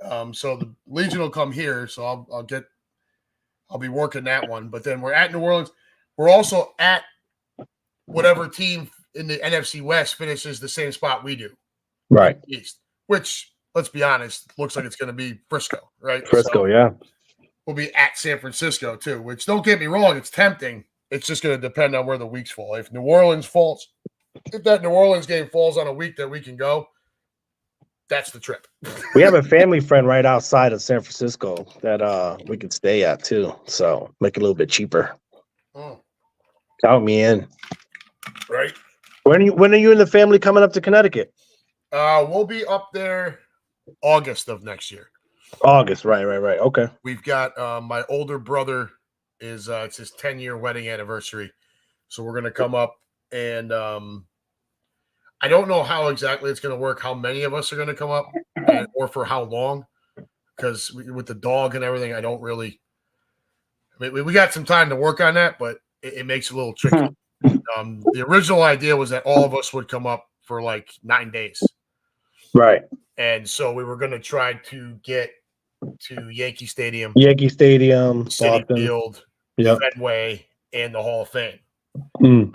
So the Legion will come here. So I'll be working that one. But then we're at New Orleans. We're also at whatever team in the NFC West finishes the same spot we do. Right. East, which, let's be honest, looks like it's going to be Frisco, right? Frisco, yeah. We'll be at San Francisco, too, which, don't get me wrong, it's tempting. It's just going to depend on where the weeks fall. If that New Orleans game falls on a week that we can go, that's the trip. We have a family friend right outside of San Francisco that we could stay at too. So make it a little bit cheaper. Oh, Count me in. right. When are you and the family coming up to Connecticut? We'll be up there August of next year. August, right. Okay. We've got my older brother is it's his 10-year wedding anniversary. So we're gonna come up and I don't know how exactly it's gonna work, how many of us are gonna come up or for how long. Because with the dog and everything, I don't really. I mean, we got some time to work on that, but it makes it a little tricky. The original idea was that all of us would come up for like 9 days, Right. and so we were going to try to get to Yankee Stadium, City City Boston. Field, Yep. Fenway, and the Hall of Fame. Mm.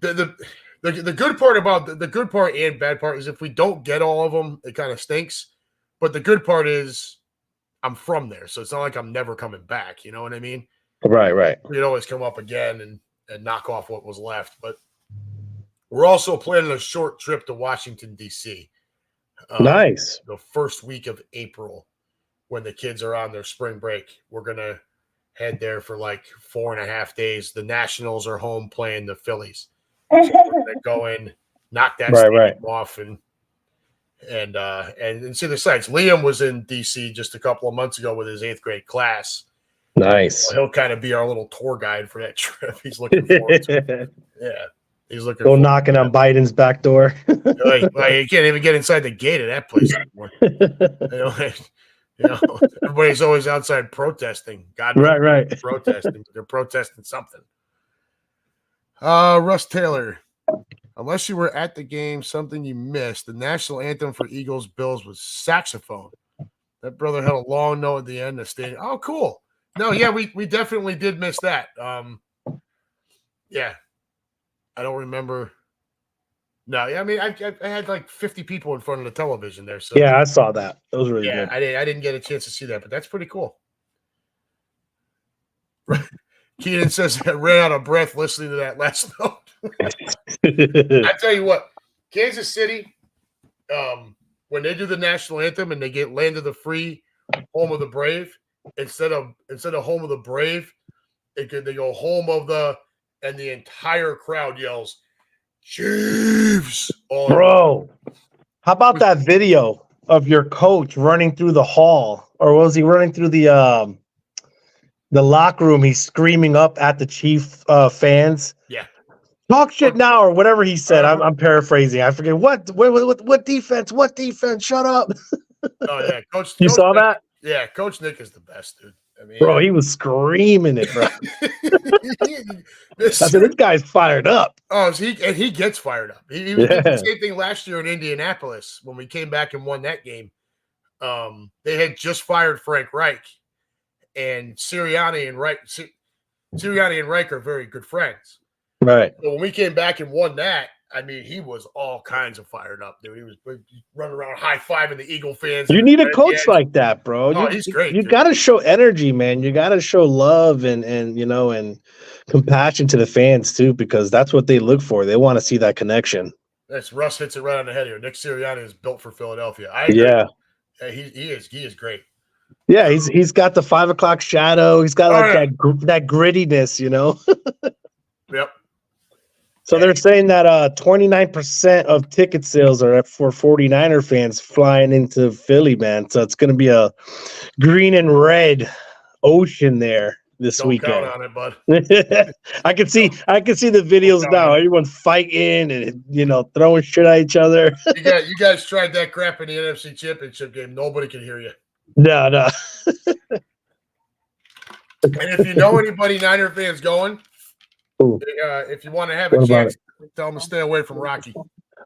The good part about the good part and bad part is if we don't get all of them, it kind of stinks. But the good part is I'm from there, so it's not like I'm never coming back. You know what I mean? Right. We'd always come up again and knock off what was left. But we're also planning a short trip to Washington, D.C. Nice. The first week of April when the kids are on their spring break. We're going to head there for like 4.5 days. The Nationals are home playing the Phillies. So we're going to go in, knock that stadium off, and see the sights. Liam was in D.C. just a couple of months ago with his 8th grade class. Nice. So he'll kind of be our little tour guide for that trip. He's looking forward to it. Yeah. He's looking Go knocking on Biden's back door. Like, you can't even get inside the gate of that place anymore. Everybody's always outside protesting. God knows right. Protesting. They're protesting something. Russ Taylor. Unless you were at the game, something you missed. The national anthem for Eagles Bills was saxophone. That brother had a long note at the end of the stadium. Oh, cool. No, yeah, we definitely did miss that. Yeah. I don't remember. No, yeah, I mean, I had like 50 people in front of the television there. So yeah, I saw that. That was really good. I didn't get a chance to see that, but that's pretty cool. Keenan says I ran out of breath listening to that last note. I tell you what, Kansas City, when they do the national anthem and they get Land of the Free, Home of the Brave, instead of Home of the Brave, they go Home of the, and the entire crowd yells, Chiefs. Bro, how about that video of your coach running through the hall, or was he running through the locker room? He's screaming up at the Chief fans. Yeah. Talk shit now, or whatever he said. I'm paraphrasing. I forget what defense. What defense? Shut up. Oh yeah, Coach. You saw Nick, that? Yeah, Coach Nick is the best, dude. I mean, bro, he was screaming it, bro. I said, this guy's fired up. Oh, he gets fired up. He did the same thing last year in Indianapolis when we came back and won that game. They had just fired Frank Reich, and Sirianni and Reich are very good friends. Right. So when we came back and won that, I mean, he was all kinds of fired up, dude. He was running around high-fiving the Eagle fans. You need a coach like that, bro. Oh, he's great. You got to show energy, man. You got to show love and compassion to the fans too, because that's what they look for. They want to see that connection. That's Russ hits it right on the head here. Nick Sirianni is built for Philadelphia. I agree. Yeah. He is great. Yeah, he's got the 5 o'clock shadow. He's got that grittiness, Yep. So they're saying that 29% of ticket sales are for 49er fans flying into Philly, man. So it's going to be a green and red ocean there this weekend. Don't count on it, bud. I can see the videos now. Everyone fighting and throwing shit at each other. You guys tried that crap in the NFC Championship game. Nobody can hear you. No. And if you know anybody Niner fans going, if you want to have a chance, tell them to stay away from Rocky.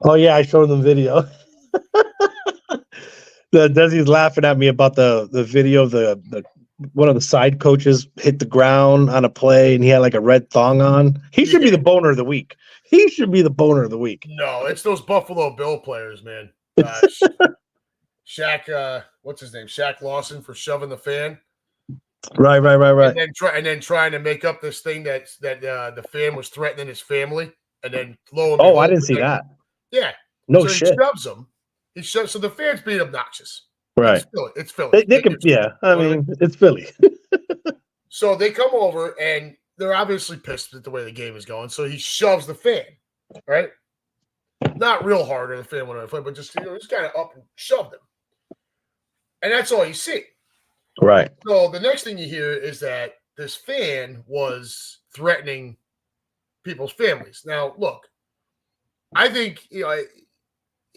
Oh yeah, I showed them video. Desi's laughing at me about the video of the one of the side coaches hit the ground on a play and he had like a red thong on. He should be the boner of the week. No, it's those Buffalo Bill players, man. Shaq, what's his name? Shaq Lawson for shoving the fan. Right. And then trying to make up this thing that the fan was threatening his family, and then lo and behold, I didn't see that. Yeah, No So shit. he shoves them. So the fans being obnoxious. Right. It's Philly. They can, yeah. I mean, it's Philly. So they come over and they're obviously pissed at the way the game is going. So he shoves the fan, right? Not real hard, or the fan went on the foot, but just just kind of up and shoved him. And that's all you see. Right. So the next thing you hear is that this fan was threatening people's families. Now, look, I think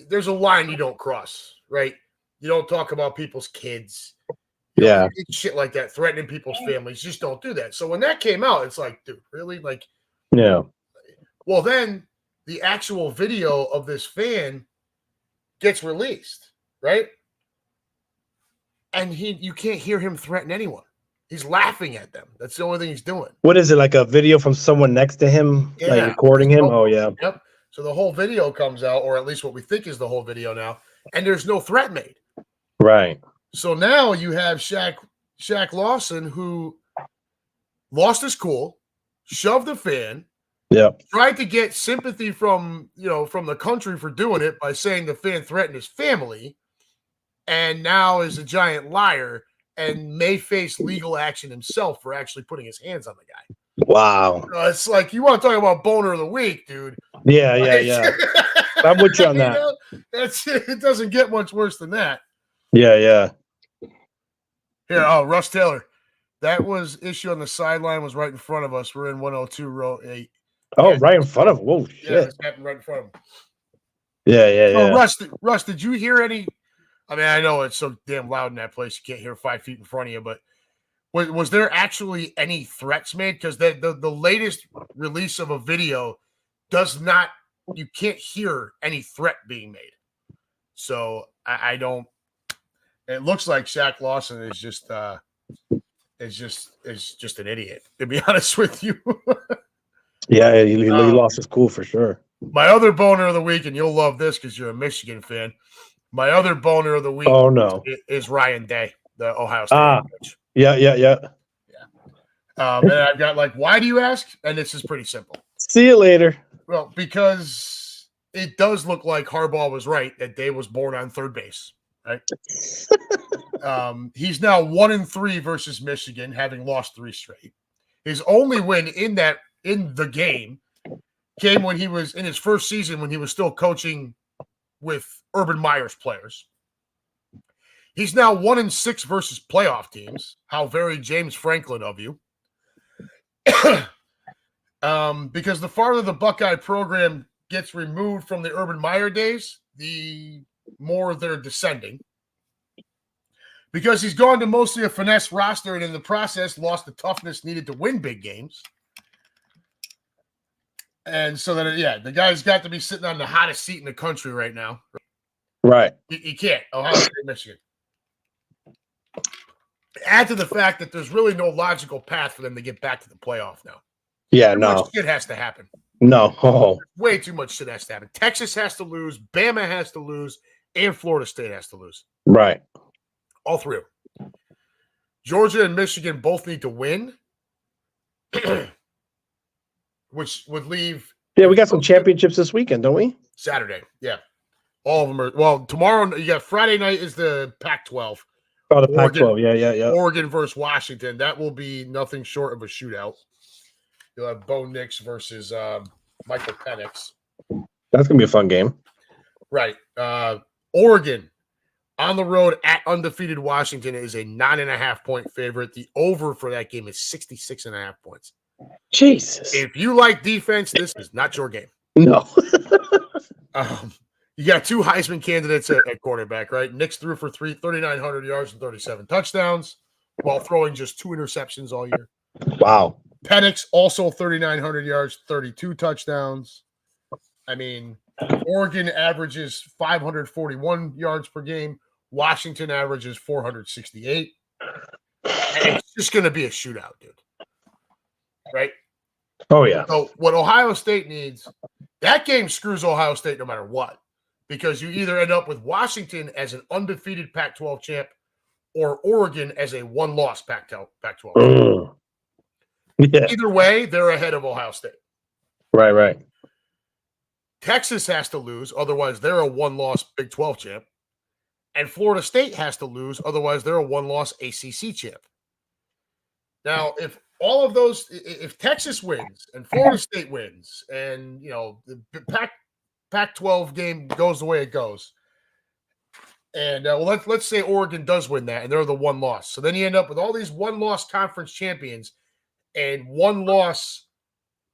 there's a line you don't cross, right? You don't talk about people's kids. Yeah. Shit like that, threatening people's families. Just don't do that. So when that came out, it's like, dude, really? Like, yeah. Well, then the actual video of this fan gets released, right? And you can't hear him threaten anyone. He's laughing at them. That's the only thing he's doing. What is it, like a video from someone next to him, like recording him? Oh, yeah. Yep. So the whole video comes out, or at least what we think is the whole video now, and there's no threat made. Right. So now you have Shaq Lawson, who lost his cool, shoved the fan, tried to get sympathy from the country for doing it by saying the fan threatened his family, and now is a giant liar and may face legal action himself for actually putting his hands on the guy. Wow. It's like, you want to talk about boner of the week, dude. Yeah. I'm with you on that. It doesn't get much worse than that. Yeah. Here, Russ Taylor. That was issue on the sideline was right in front of us. We're in 102 row 8. Oh, right in front of him. Whoa, shit. Yeah, this happened right in front of him. Yeah. Russ, did you hear any? I mean, I know it's so damn loud in that place. You can't hear 5 feet in front of you, but was there actually any threats made? Because the latest release of a video does not, you can't hear any threat being made. So I don't. It looks like Shaq Lawson is just an idiot, to be honest with you. Yeah, he lost his cool for sure. My other boner of the week, and you'll love this because you're a Michigan fan. My other boner of the week is Ryan Day, the Ohio State coach. Yeah. And I've got why do you ask? And this is pretty simple. See you later. Well, because it does look like Harbaugh was right that Day was born on third base. Right. He's now 1-3 versus Michigan, having lost 3 straight. His only win in the game came when he was in his first season, when he was still coaching with Urban Meyer's players. He's now 1-6 versus playoff teams. How very James Franklin of you. Because the farther the Buckeye program gets removed from the Urban Meyer days, the more they're descending. Because he's gone to mostly a finesse roster and in the process lost the toughness needed to win big games. And so the guy's got to be sitting on the hottest seat in the country right now. Right. You can't. Ohio State, Michigan. Add to the fact that there's really no logical path for them to get back to the playoff now. Yeah, Too much shit has to happen. No. Oh. Way too much shit has to happen. Texas has to lose, Bama has to lose, and Florida State has to lose. Right. All 3 of them. Georgia and Michigan both need to win, which would leave. Yeah, we got some championships this weekend, don't we? Saturday. Yeah. All of them are. Well, tomorrow, you got Friday night is the Pac-12. Oh, the Pac-12. Yeah. Oregon versus Washington. That will be nothing short of a shootout. You'll have Bo Nix versus Michael Penix. That's going to be a fun game. Right. Oregon on the road at undefeated Washington is a 9.5-point favorite. The over for that game is 66.5 points. Jesus. If you like defense, this is not your game. No. You got 2 Heisman candidates at quarterback, right? Nix threw for 3,900 yards and 37 touchdowns while throwing just 2 interceptions all year. Wow. Penix also 3,900 yards, 32 touchdowns. I mean, Oregon averages 541 yards per game. Washington averages 468. And it's just going to be a shootout, dude. Right? Oh, yeah. So what Ohio State needs, that game screws Ohio State no matter what. Because you either end up with Washington as an undefeated Pac-12 champ or Oregon as a one-loss Pac-12 champ. Yeah. Either way, they're ahead of Ohio State. Right. Texas has to lose, otherwise they're a one-loss Big 12 champ. And Florida State has to lose, otherwise they're a one-loss ACC champ. Now, if Texas wins and Florida State wins, and the Pac-12 game goes the way it goes, and let's say Oregon does win that, and they're the one loss. So then you end up with all these one-loss conference champions and one-loss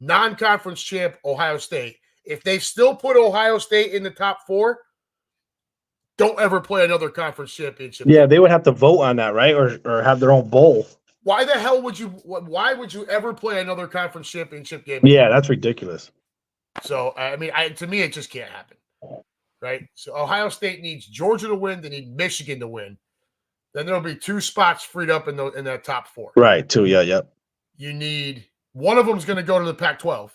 non-conference champ Ohio State. If they still put Ohio State in the top 4, don't ever play another conference championship. Yeah, they would have to vote on that, right? Or have their own bowl. Why the hell would you? Why would you ever play another conference championship game? Yeah, that's ridiculous. So I mean, to me, it just can't happen, right? So Ohio State needs Georgia to win. They need Michigan to win. Then there'll be 2 spots freed up in that top 4. Right. 2. Yeah. Yep. You need one of them is going to go to the Pac-12,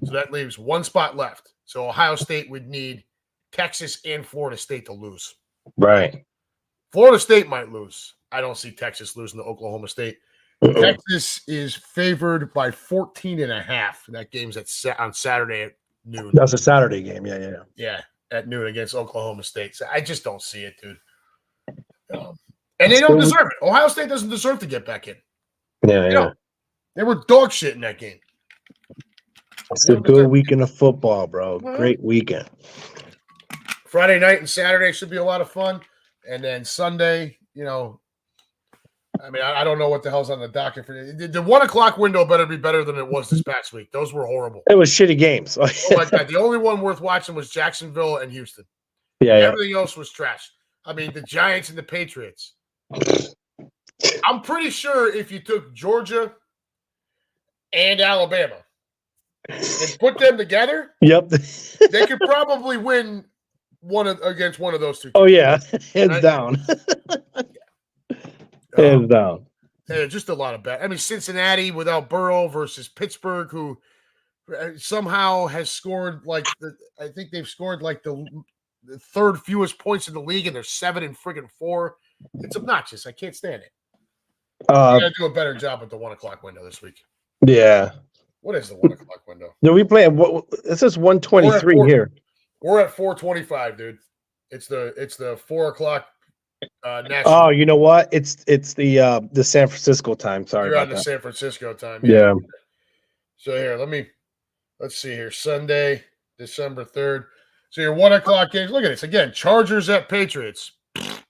so that leaves 1 spot left. So Ohio State would need Texas and Florida State to lose. Right. Florida State might lose. I don't see Texas losing to Oklahoma State. Texas is favored by 14.5. And that game's on Saturday at noon. That's a Saturday game. Yeah. Yeah, at noon against Oklahoma State. So I just don't see it, dude. And they don't deserve it. Ohio State doesn't deserve to get back in. Yeah. They were dog shit in that game. It's a good weekend of football, bro. Great weekend. Friday night and Saturday should be a lot of fun. And then Sunday, I mean, I don't know what the hell's on the docket for the 1 o'clock window. Better be better than it was this past week. Those were horrible. It was shitty games. Oh my God. The only one worth watching was Jacksonville and Houston. Yeah. Everything else was trash. I mean, the Giants and the Patriots. I'm pretty sure if you took Georgia and Alabama and put them together, yep, they could probably win against one of those 2 teams. Oh yeah, hands down. Hands down. Yeah, just a lot of bad. I mean, Cincinnati without Burrow versus Pittsburgh, who somehow has scored I think they've scored the 3rd fewest points in the league, and they're 7-4. It's obnoxious. I can't stand it. You gotta do a better job with the 1 o'clock window this week. Yeah. What is the 1 o'clock window? No, we play. This is 123 here. We're at 4:25, dude. It's the 4 o'clock national. Oh, you know what? It's the San Francisco time. Sorry, you're about on the that. San Francisco time. Yeah. So here, let's see here. Sunday, December 3rd. So your 1 o'clock games. Look at this again. Chargers at Patriots.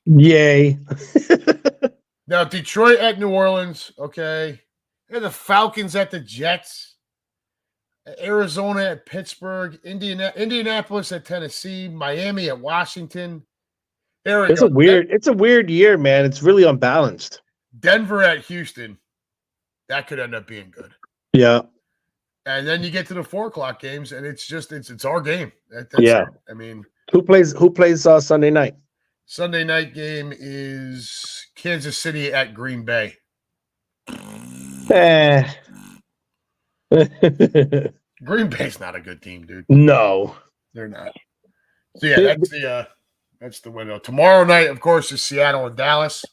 Yay. Now Detroit at New Orleans. Okay. And the Falcons at the Jets. Arizona at Pittsburgh. Indianapolis at Tennessee. Miami at Washington. There we go. It's a weird year, man. It's really unbalanced. Denver at Houston. That could end up being good. Yeah. And then you get to the 4 o'clock games, and it's our game. That's yeah. It. I mean, who plays Sunday night? Sunday night game is Kansas City at Green Bay. Green Bay's not a good team, dude. No, they're not. So yeah, that's the window. Tomorrow night, of course, is Seattle and Dallas.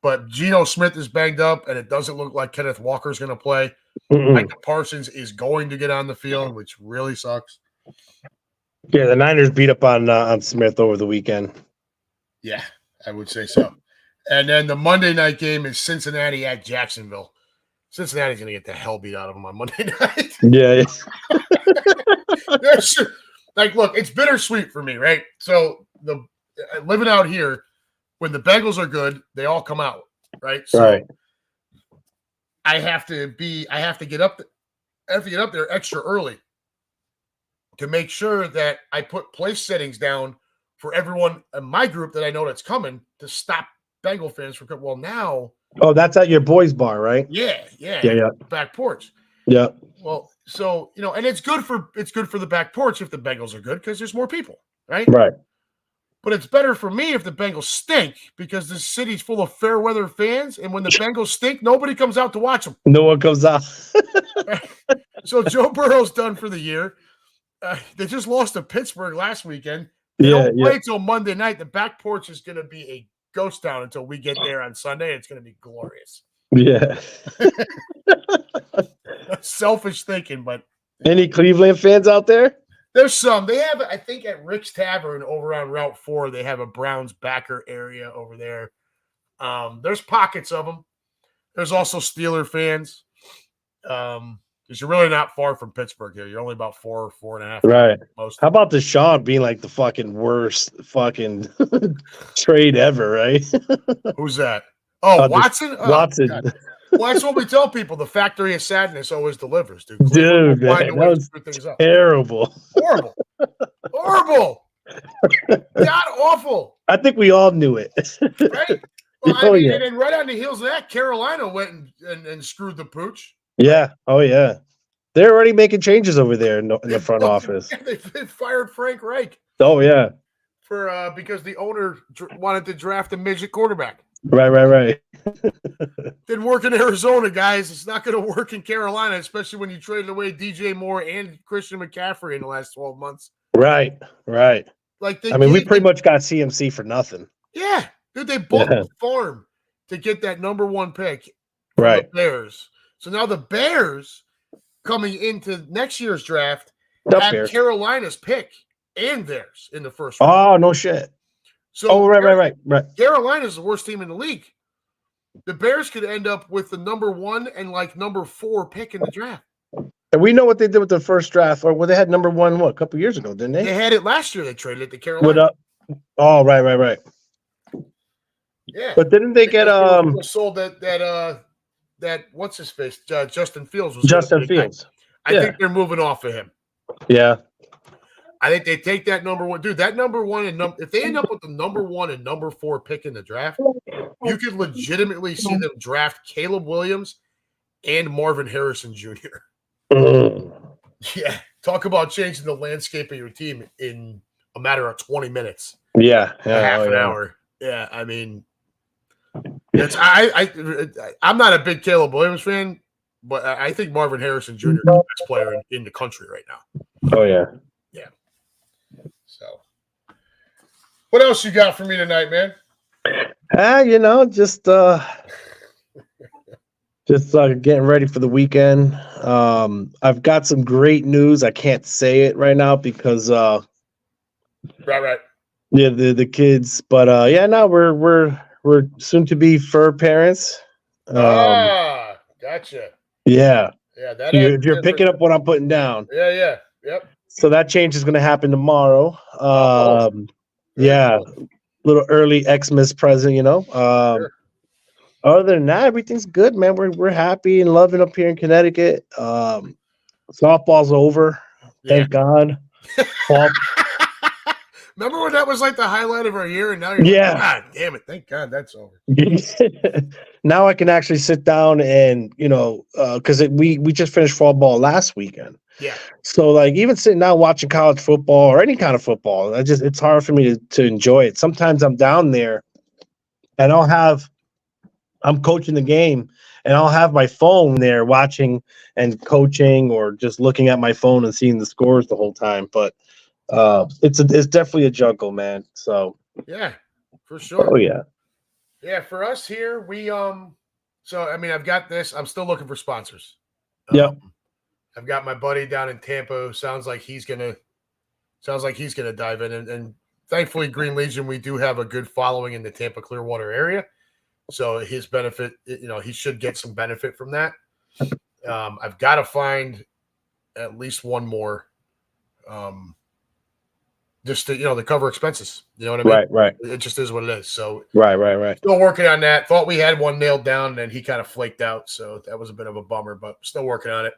But Geno Smith is banged up, and it doesn't look like Kenneth Walker's going to play. Micah Parsons is going to get on the field, which really sucks. Yeah, the Niners beat up on Smith over the weekend. Yeah, I would say so. And then the Monday night game is Cincinnati at Jacksonville. Cincinnati's going to get the hell beat out of them on Monday night. Yeah. Look, it's bittersweet for me, right? So living out here, when the Bengals are good, they all come out, right? So right. I have to get up there extra early to make sure that I put place settings down for everyone in my group that I know that's coming to stop Bengal fans from coming. Well, now. Oh, that's at your boys' bar, right? Yeah. Back porch. Yeah. Well, so and it's good for the back porch if the Bengals are good because there's more people, right? Right. But it's better for me if the Bengals stink because this city's full of fair weather fans, and when the Bengals stink, nobody comes out to watch them. No one comes out. So Joe Burrow's done for the year. They just lost to Pittsburgh last weekend. They don't play till Monday night. The back porch is going to be a ghost town until we get there on Sunday. It's going to be glorious. Yeah. Selfish thinking, but any Cleveland fans out there? There's some. They have, I think, at Rick's Tavern over on Route 4, they have a Browns backer area over there. There's pockets of them. There's also Steeler fans. Because you're really not far from Pittsburgh here. You're only about 4.5. Right. Most. How about Deshaun being like the fucking worst fucking trade ever, right? Who's that? Oh, Watson? Oh, Watson. God. Well, that's what we tell people. The factory of sadness always delivers, dude. Dude, will find man, a way that to was screw things up. terrible. Horrible. Horrible. God awful. I think we all knew it. Right? Well, Oh, I mean, yeah. and then right on the heels of that, Carolina went and screwed the pooch. Yeah. Oh, yeah. They're already making changes over there in the front office. They fired Frank Reich Oh, yeah. for because the owner wanted to draft a midget quarterback. Right. Didn't work in Arizona, guys. It's not going to work in Carolina, especially when you traded away DJ Moore and Christian McCaffrey in the last 12 months. Right. Like we pretty much got CMC for nothing. Yeah. Dude, they bought the farm to get that number 1 pick from the Bears. So now the Bears coming into next year's draft have Carolina's pick and theirs in the first round. Oh, no shit. So right. Carolina's the worst team in the league. The Bears could end up with the number 1 and like number 4 pick in the draft. And we know what they did with the first draft, or they had number 1 a couple years ago, didn't they? They had it last year. They traded it to Carolina. Oh, right. Yeah, but didn't they get sold that what's his face Justin Fields was Justin Fields? I think they're moving off of him. Yeah, I think they take that number 1, dude. That number 1 and if they end up with the number 1 and number 4 pick in the draft, you could legitimately see them draft Caleb Williams and Marvin Harrison Jr. Yeah, talk about changing the landscape of your team in a matter of 20 minutes. Yeah, half an hour. Yeah, I mean, I'm not a big Caleb Williams fan, but I think Marvin Harrison Jr. is the best player in the country right now. Oh yeah. So, what else you got for me tonight, man? Just getting ready for the weekend. I've got some great news. I can't say it right now because right. Yeah, the kids, but we're soon to be fur parents. Gotcha. Yeah. Yeah, you're picking up what I'm putting down. Yeah. Yep. So that change is going to happen tomorrow. Yeah, little early Xmas present, Sure. Other than that, everything's good, man. We're happy and loving up here in Connecticut. Softball's over, thank God. Remember when that was like the highlight of our year, and now you're like, God damn it, thank God that's over. Now I can actually sit down and because we just finished fall ball last weekend. Yeah. So like even sitting down watching college football or any kind of football, it's hard for me to enjoy it. Sometimes I'm down there and I'm coaching the game and I'll have my phone there watching and coaching or just looking at my phone and seeing the scores the whole time. But it's definitely a juggle, man. So yeah, for sure. Oh yeah. Yeah, for us here, we so I mean I've got this. I'm still looking for sponsors. Yep. I've got my buddy down in Tampa who sounds like he's gonna dive in, and thankfully Green Legion, we do have a good following in the Tampa Clearwater area. So his benefit, he should get some benefit from that. I've got to find at least one more, just to cover expenses. You know what I mean? Right. It just is what it is. So right. Still working on that. Thought we had one nailed down, and then he kind of flaked out. So that was a bit of a bummer, but still working on it.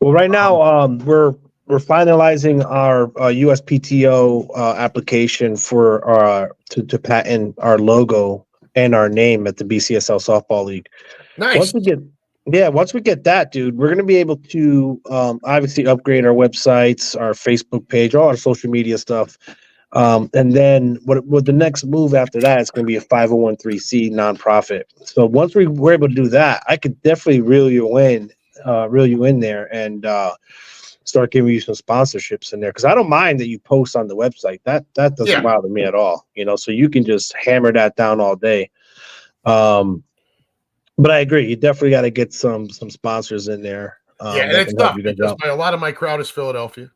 Well, right now, we're finalizing our USPTO application for to patent our logo and our name at the BCSL Softball League. Nice. Once we get that, dude, we're going to be able to obviously upgrade our websites, our Facebook page, all our social media stuff. And then what the next move after that is going to be a 501(c) nonprofit. So once we're able to do that, I could definitely reel you in there and start giving you some sponsorships in there, because I don't mind that you post on the website. That doesn't bother me at all. So you can just hammer that down all day. But I agree, you definitely got to get some sponsors in there. And it's tough because a lot of my crowd is Philadelphia.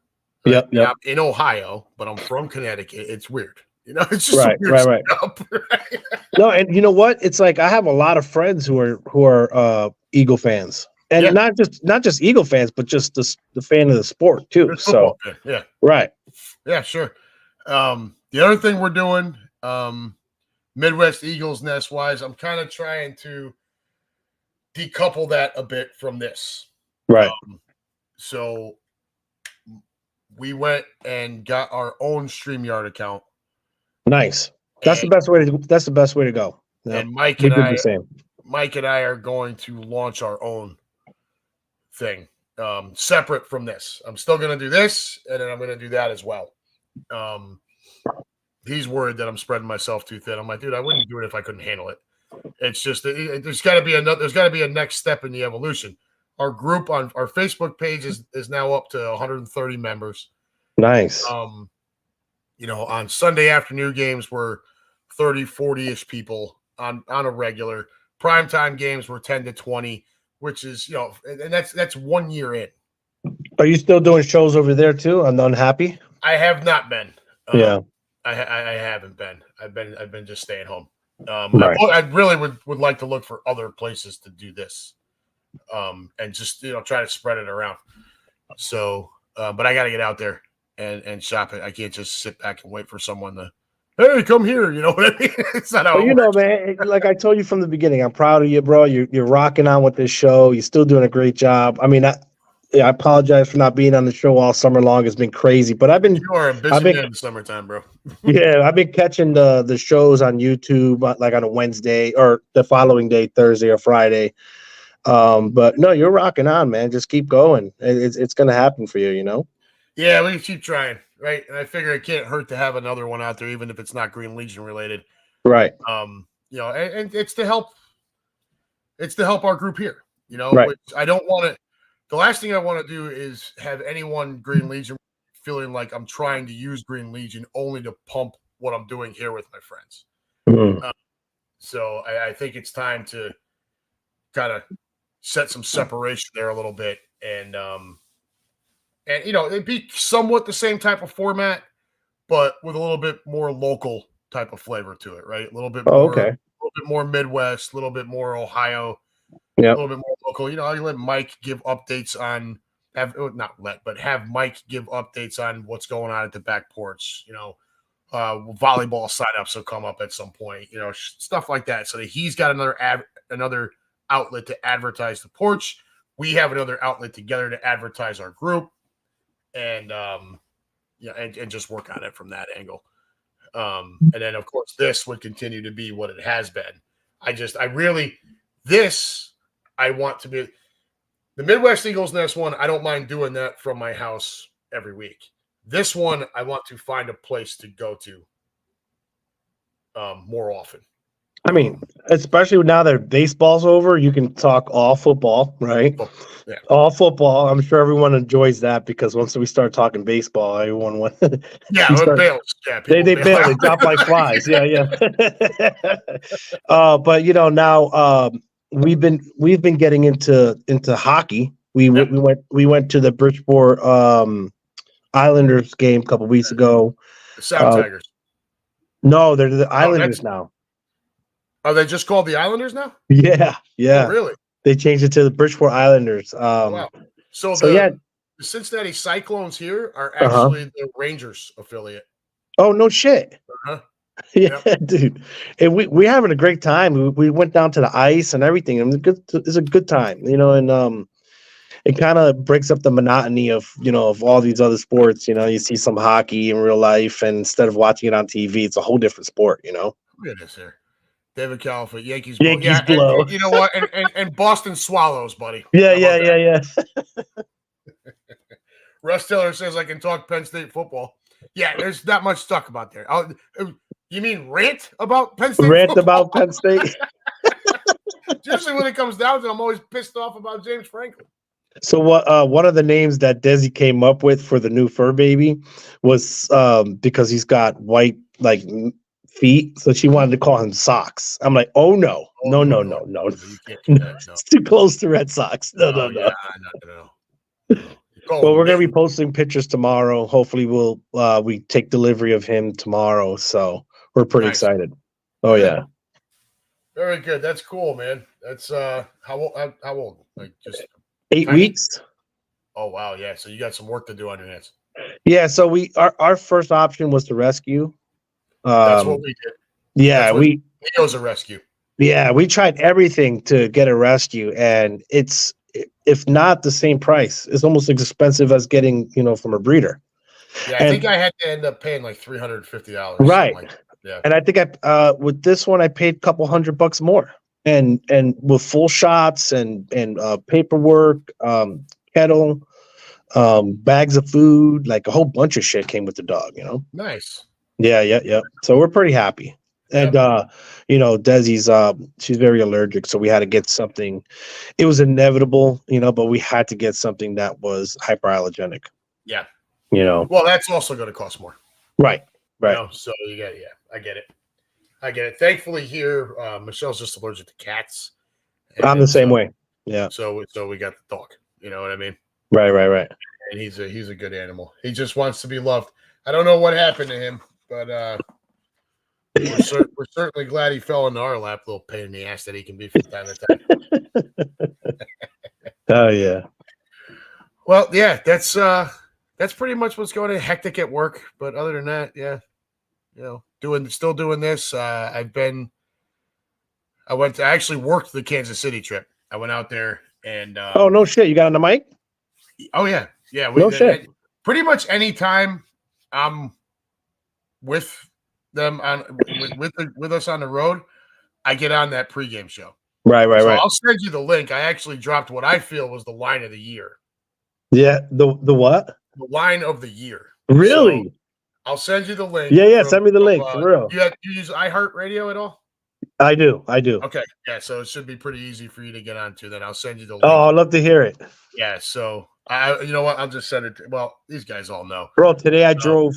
Right? Yep. And I'm in Ohio, but I'm from Connecticut. It's weird. It's just Right. a weird Right. setup, right? No, and you know what? It's like I have a lot of friends who are Eagle fans, and Yeah. not just Eagle fans, but just the fan of the sport too. There's So football fan. Yeah. right, Yeah, sure. The other thing we're doing, Midwest Eagles nest wise, I'm kind of trying to decouple that a bit from this. right, So we went and got our own StreamYard account. nice. That's the best way to. That's the best way to go. Yep. And Mike We and did I, the same. Mike and I are going to launch our own thing, separate from this. I'm still going to do this, and then I'm going to do that as well. He's worried that I'm spreading myself too thin. I'm like, dude, I wouldn't do it if I couldn't handle it. It's just there's got to be a next step in the evolution. Our group on our Facebook page is now up to 130 members. Nice. On Sunday afternoon games we're 30, 40-ish people on a regular. Primetime games were 10 to 20, which is, and that's 1 year in. Are you still doing shows over there too? On Unhappy? I have not been. Yeah. I haven't been. I've been just staying home. Right. I really would like to look for other places to do this, and just try to spread it around. So, but I got to get out there and shop it. I can't just sit back and wait for someone to, hey, come here. You know what I mean? It's not how it works. Man, like I told you from the beginning, I'm proud of you, bro. You're rocking on with this show. You're still doing a great job. I mean, I apologize for not being on the show all summer long. It's been crazy, but You are a busy man in the summertime, bro. Yeah, I've been catching the shows on YouTube, like on a Wednesday or the following day, Thursday or Friday. But no, you're rocking on, man. Just keep going. It's gonna happen for you. Yeah, we keep trying, right? And I figure it can't hurt to have another one out there, even if it's not Green Legion related. Right. And it's to help. It's to help our group here. Right. Which I don't want to. The last thing I want to do is have anyone Green Legion feeling like I'm trying to use Green Legion only to pump what I'm doing here with my friends. Mm-hmm. So I think it's time to kind of set some separation there a little bit, and it'd be somewhat the same type of format, but with a little bit more local type of flavor to it, right? A little bit more, okay. A little bit more Midwest, a little bit more Ohio. Yeah. A little bit more local. I let Mike give updates on have Mike give updates on what's going on at the back porch. Volleyball signups will come up at some point. Stuff like that, so that he's got another outlet to advertise the porch. We have another outlet together to advertise our group, and and just work on it from that angle. And then of course this would continue to be what it has been. I want to be the Midwest Eagles Nest one. I don't mind doing that from my house every week. This one, I want to find a place to go to more often. I mean, especially now that baseball's over, you can talk all football, right? Yeah. All football. I'm sure everyone enjoys that because once we start talking baseball, everyone went. Yeah, bails. Yeah, they bail. They drop like flies. Yeah. But now we've been getting into hockey. We went to the Bridgeport Islanders game a couple weeks ago. The Sound Tigers. No, they're the Islanders now. Are they just called the Islanders now? Yeah. Oh, really? They changed it to the Bridgeport Islanders. Wow. So the Cincinnati Cyclones here are actually the Rangers affiliate. Oh, no shit. Uh-huh. Yeah, yep. Dude. And we're having a great time. We went down to the ice and everything. And it's a good time, and it kind of breaks up the monotony of all these other sports. You see some hockey in real life, and instead of watching it on TV, it's a whole different sport. Look at this here. David Califa, Yankees blow. And you know what? And Boston Swallows, buddy. Yeah. Russ Taylor says I can talk Penn State football. Yeah, there's not much to talk about there. You mean rant about Penn State? Rant about Penn State. Usually when it comes down to it, I'm always pissed off about James Franklin. So what? One of the names that Desi came up with for the new fur baby was because he's got white feet, so she wanted to call him Socks. I'm like, oh no. You can't do that, no. It's too close to Red Sox. No. Yeah, no. Well, we're gonna be posting pictures tomorrow. Hopefully, we take delivery of him tomorrow. So we're pretty excited. Oh yeah. Very good. That's cool, man. That's how old? Like just 8 weeks. Oh wow, yeah. So you got some work to do on your hands. Yeah. So our first option was to rescue. That's what we did. Yeah, Leo's a rescue. Yeah, we tried everything to get a rescue, and it's if not the same price, it's almost as expensive as getting from a breeder. Yeah, I think I had to end up paying like $350. Right. Yeah. And I think with this one I paid a couple $100 more, and with full shots and paperwork, kennel, bags of food, like a whole bunch of shit came with the dog. Nice. Yeah. So we're pretty happy. And Desi's she's very allergic, so we had to get something. It was inevitable, but we had to get something that was hyperallergenic. Yeah. Well, that's also going to cost more. Right. So you got I get it. Thankfully here, Michelle's just allergic to cats. I'm the same way. Yeah. So we got the dog. You know what I mean? Right. And he's a good animal. He just wants to be loved. I don't know what happened to him, but we're certainly glad he fell into our lap. Little pain in the ass that he can be from time to time. Oh yeah. Well, yeah, that's pretty much what's going on. Hectic at work, but other than that, yeah, still doing this. I actually worked the Kansas City trip. I went out there and oh no shit, you got on the mic? Oh yeah. No shit. Pretty much anytime I'm with them with us on the road, I get on that pregame show. Right. I'll send you the link. I actually dropped what I feel was the line of the year. Yeah, the what? The line of the year. Really? So I'll send you the link. Yeah. Send me the link for real. You use iHeartRadio at all? I do. Okay. Yeah. So it should be pretty easy for you to get onto. Then I'll send you the link. Oh, I'd love to hear it. Yeah. So you know what? I'll just send it. Well, these guys all know. Bro, today I drove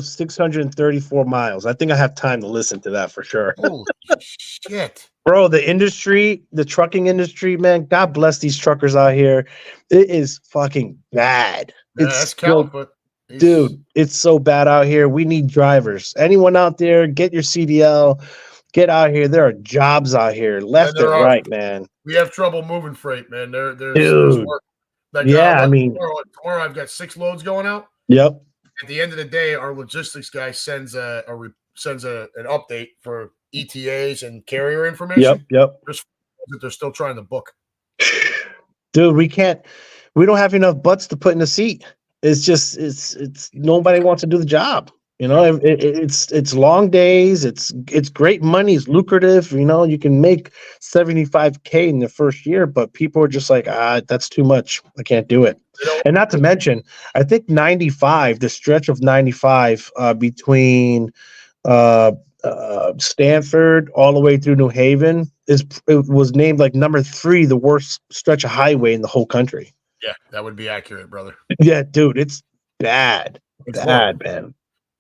634 miles. I think I have time to listen to that for sure. Holy shit. Bro, the trucking industry, man, God bless these truckers out here. It is fucking bad. Yeah, that's but dude, it's so bad out here. We need drivers. Anyone out there, get your CDL. Get out here. There are jobs out here, left and right, man. We have trouble moving freight, man. There's work. Like, I mean, tomorrow I've got 6 loads going out. Yep. At the end of the day, our logistics guy sends an update for ETAs and carrier information. Yep. They're still trying to book. Dude, we don't have enough butts to put in the seat. It's just it's nobody wants to do the job. It's long days. It's great money. It's lucrative. You can make $75K in the first year, but people are just like, that's too much. I can't do it. And not to mention, I think 95, the stretch of 95 between Stanford all the way through New Haven it was named like number 3, the worst stretch of highway in the whole country. Yeah, that would be accurate, brother. Yeah, dude, it's bad. Bad, man.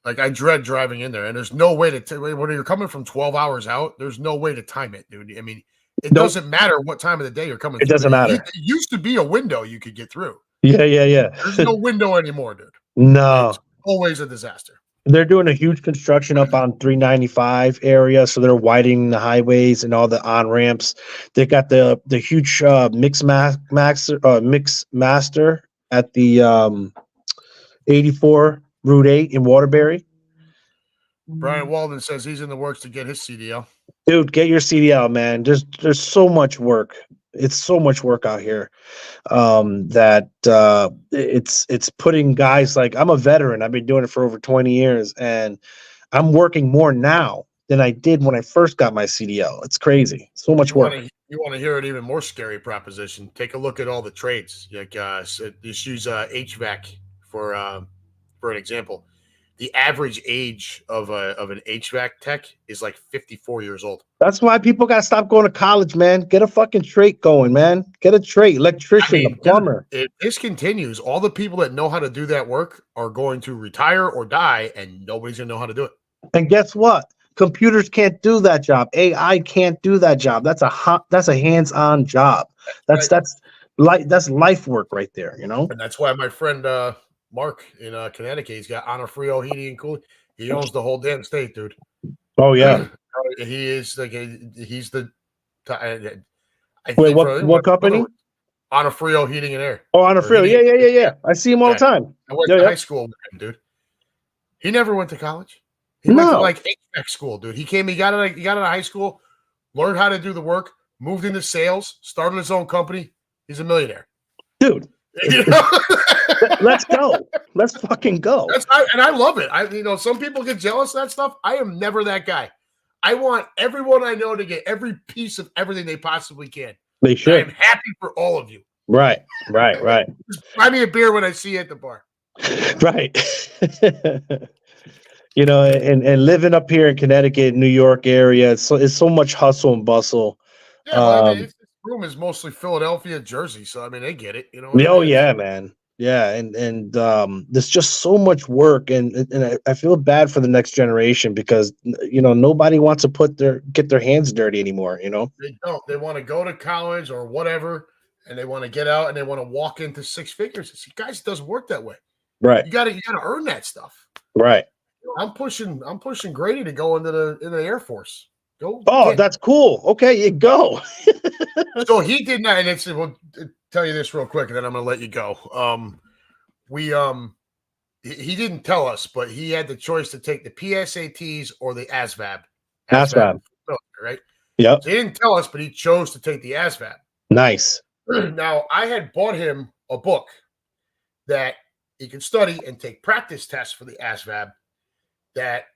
Like, I dread driving in there, and there's no way to when you're coming from 12 hours out, there's no way to time it, dude. I mean, it doesn't matter what time of the day you're coming. It doesn't matter. It used to be a window you could get through. Yeah. There's no window anymore, dude. No. It's always a disaster. They're doing a huge construction up on 395 area, so they're widening the highways and all the on ramps. They got the huge mix master at the 84 Route 8 in Waterbury. Brian Walden says he's in the works to get his CDL. Dude, get your CDL, man. There's so much work. It's so much work out here that it's putting guys like, I'm a veteran. I've been doing it for over 20 years, and I'm working more now than I did when I first got my CDL. It's crazy. So much work. You want to hear an even more scary proposition? Take a look at all the trades. Like just use HVAC for an example. The average age of an HVAC tech is like 54 years old. That's why people got to stop going to college, man. Get a fucking trade going, man. Get a trade, electrician, a plumber. If this continues, all the people that know how to do that work are going to retire or die, and nobody's going to know how to do it. And guess what? Computers can't do that job. AI can't do that job. That's a hands-on job. That's That's life work right there, you know? And that's why my friend Mark in Connecticut, he's got Honor-Frio heating and cooling. He owns the whole damn state, dude. Oh, yeah. He is like he's the. I Wait, think what company? Honor-Frio Heating and Air. Oh, on a Frio. Yeah. I see him all the time. I went to high school with him, dude. He never went to college. He went to like HVAC school, dude. He got out of high school, learned how to do the work, moved into sales, started his own company. He's a millionaire, dude. You know? Let's go. Let's fucking go. And I love it. Some people get jealous of that stuff. I am never that guy. I want everyone I know to get every piece of everything they possibly can. They should. I am happy for all of you. Right. Just buy me a beer when I see you at the bar. Right. And living up here in Connecticut, New York area, it's so much hustle and bustle. Yeah, this room is mostly Philadelphia, Jersey, so I mean they get it, you know. Yeah, man. Yeah, and there's just so much work, and I feel bad for the next generation because nobody wants to get their hands dirty anymore. You know, they don't. They want to go to college or whatever, and they want to get out and they want to walk into six figures. See, guys, it doesn't work that way. Right. You gotta earn that stuff. Right. I'm pushing Grady to go into the Air Force. Go. Oh, that's cool. Okay, you go. So he did not, and we'll tell you this real quick, and then I'm going to let you go. He didn't tell us, but he had the choice to take the PSATs or the ASVAB. ASVAB, right? Yep. So he didn't tell us, but he chose to take the ASVAB. Nice. Now, I had bought him a book that he could study and take practice tests for the ASVAB that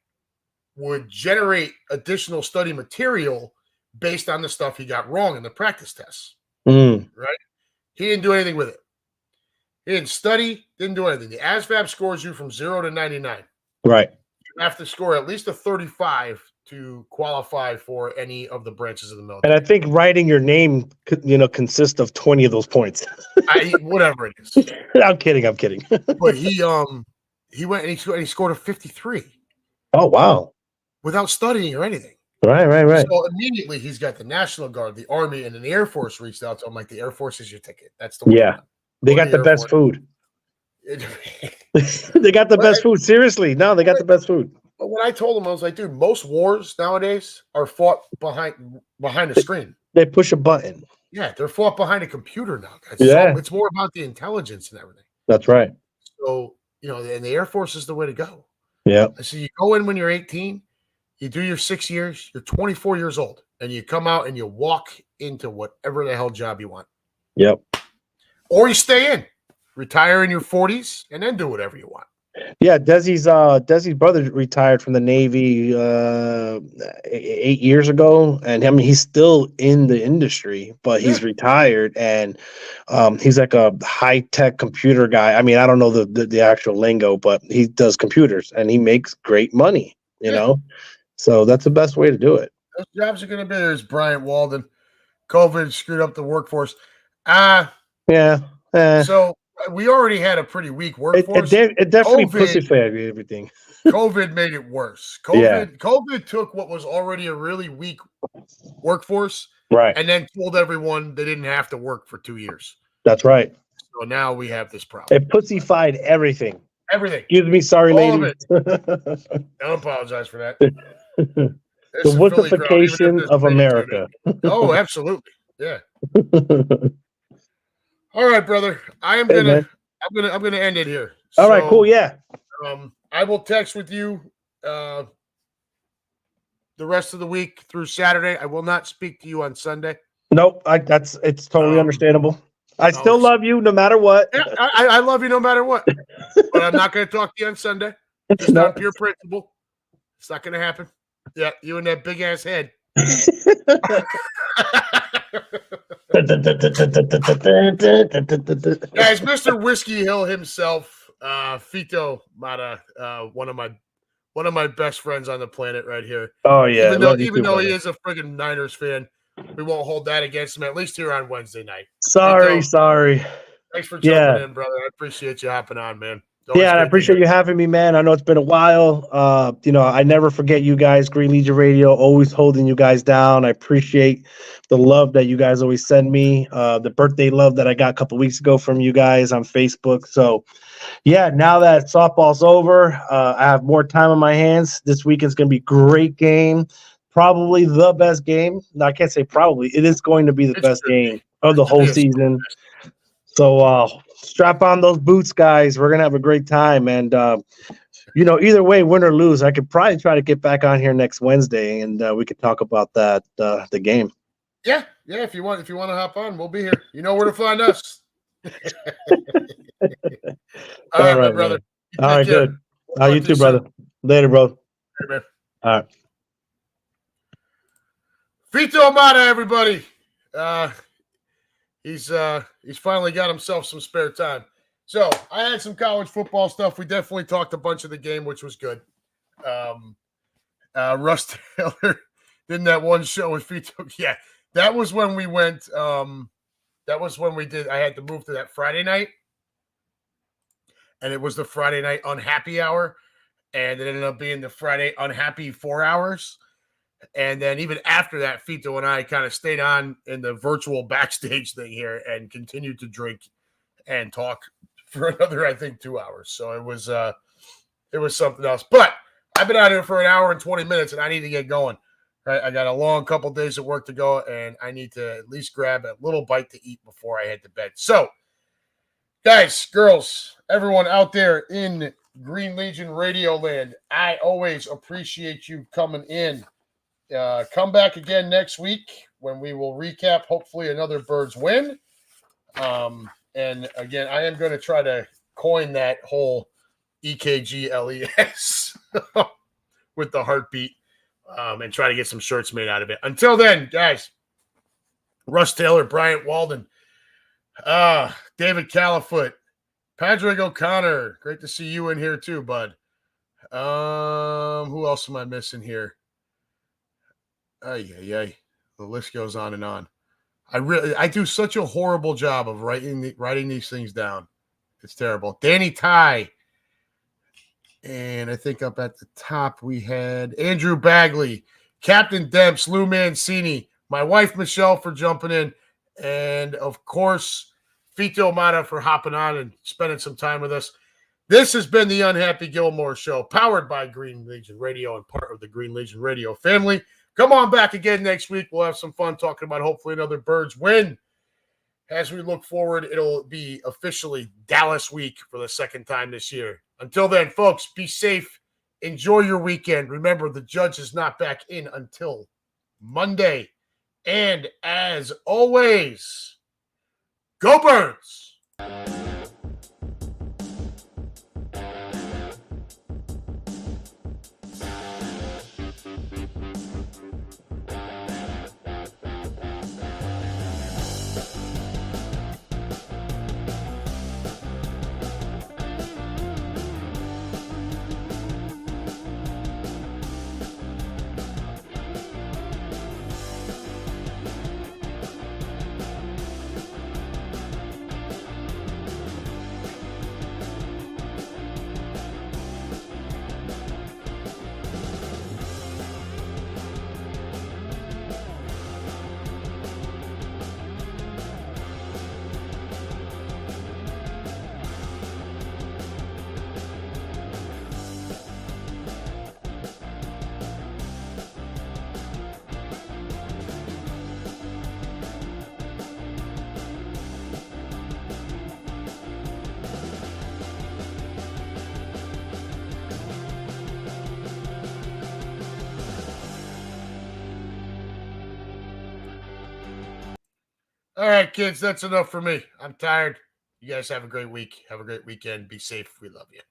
would generate additional study material based on the stuff he got wrong in the practice tests. Right? He didn't do anything with it. He didn't study, didn't do anything. The ASVAB scores you from 0 to 99. Right. You have to score at least a 35 to qualify for any of the branches of the military. And I think writing your name, consists of 20 of those points. Whatever it is. I'm kidding. But he went and he scored a 53. Oh, wow. Without studying or anything. Right. So immediately he's got the National Guard, the Army, and then the Air Force reached out to him like the Air Force is your ticket. That's the one. Yeah. They got the best food. They got the best food. Seriously. No, they got the best food. But when I told him, I was like, dude, most wars nowadays are fought behind a screen. They push a button. Yeah, they're fought behind a computer now. It's more about the intelligence and everything. That's right. So, and the Air Force is the way to go. Yeah. So you go in when you're 18, you do your 6 years, you're 24 years old, and you come out and you walk into whatever the hell job you want. Yep. Or you stay in, retire in your 40s, and then do whatever you want. Yeah, Desi's brother retired from the Navy 8 years ago, and I mean he's still in the industry, but he's retired, and he's like a high tech computer guy. I mean, I don't know the actual lingo, but he does computers and he makes great money. You know, so that's the best way to do it. Those jobs are going to be. There's Bryant Walden. COVID screwed up the workforce. So we already had a pretty weak workforce. It definitely pussyfooted everything. COVID made it worse. COVID took what was already a really weak workforce, right, and then told everyone they didn't have to work for 2 years. That's right. So now we have this problem. It pussyfied everything. Everything. Excuse me, sorry, lady. Don't apologize for that. The woofification of America. Oh, absolutely. Yeah. All right, brother. I'm gonna end it here. All right, cool. Yeah. I will text with you the rest of the week through Saturday. I will not speak to you on Sunday. Nope. It's totally understandable. I still love you no matter what. Yeah, I love you no matter what. But I'm not going to talk to you on Sunday. Just on pure principle. It's not going to happen. Yeah, you and that big ass head. Guys, Mr. Whiskey Hill himself, Fito Mata, one of my best friends on the planet right here. Oh yeah, even though he is a friggin' Niners fan, we won't hold that against him, at least here on Wednesday night. Sorry. Thanks for jumping in, brother. I appreciate you hopping on, man. Always Yeah, and I great to appreciate hear. you having me, man. I know it's been a while. I never forget you guys, Green Legion Radio, always holding you guys down. I appreciate the love that you guys always send me. The birthday love that I got a couple weeks ago from you guys on Facebook. So, yeah, now that softball's over, I have more time on my hands. This weekend's going to be a great game. Probably the best game. No, I can't say probably. It is going to be the It best should be. game of It the should whole be a season. So strap on those boots, guys. We're gonna have a great time. And either way, win or lose, I could probably try to get back on here next Wednesday, and we could talk about that the game. Yeah. If you want to hop on, we'll be here. You know where to find us. All right, my brother. Man. All right, care. good. Talk You to too, brother. soon. Later, bro. Hey, man. All right. Vito Amata, everybody. He's finally got himself some spare time. So I had some college football stuff. We definitely talked a bunch of the game, which was good. Russ Taylor did that one show with Vito. Yeah, that was when we went. That was when we did. I had to move to that Friday night, and it was the Friday night unhappy hour, and it ended up being the Friday unhappy 4 hours. And then even after that, Fito and I kind of stayed on in the virtual backstage thing here and continued to drink and talk for another, I think, 2 hours. So it was something else. But I've been out here for an hour and 20 minutes, and I need to get going. Right? I got a long couple of days of work to go, and I need to at least grab a little bite to eat before I head to bed. So, guys, girls, everyone out there in Green Legion Radio Land, I always appreciate you coming in. Come back again next week when we will recap, hopefully, another Birds win. And again, I am going to try to coin that whole EKGLES with the heartbeat and try to get some shirts made out of it. Until then, guys, Russ Taylor, Bryant Walden, David Califoot, Patrick O'Connor. Great to see you in here too, bud. Who else am I missing here? The list goes on and on. I do such a horrible job of writing these things down. It's terrible. Danny Ty. And I think up at the top we had Andrew Bagley, Captain Demps, Lou Mancini, my wife Michelle for jumping in, and of course Fito Amata for hopping on and spending some time with us. This has been the Unhappy Gilmore Show, powered by Green Legion Radio and part of the Green Legion Radio family. Come on back again next week. We'll have some fun talking about hopefully another Birds win. As we look forward, it'll be officially Dallas week for the second time this year. Until then, folks, be safe. Enjoy your weekend. Remember, the judge is not back in until Monday. And as always, go Birds! All right, kids, that's enough for me. I'm tired. You guys have a great week. Have a great weekend. Be safe. We love you.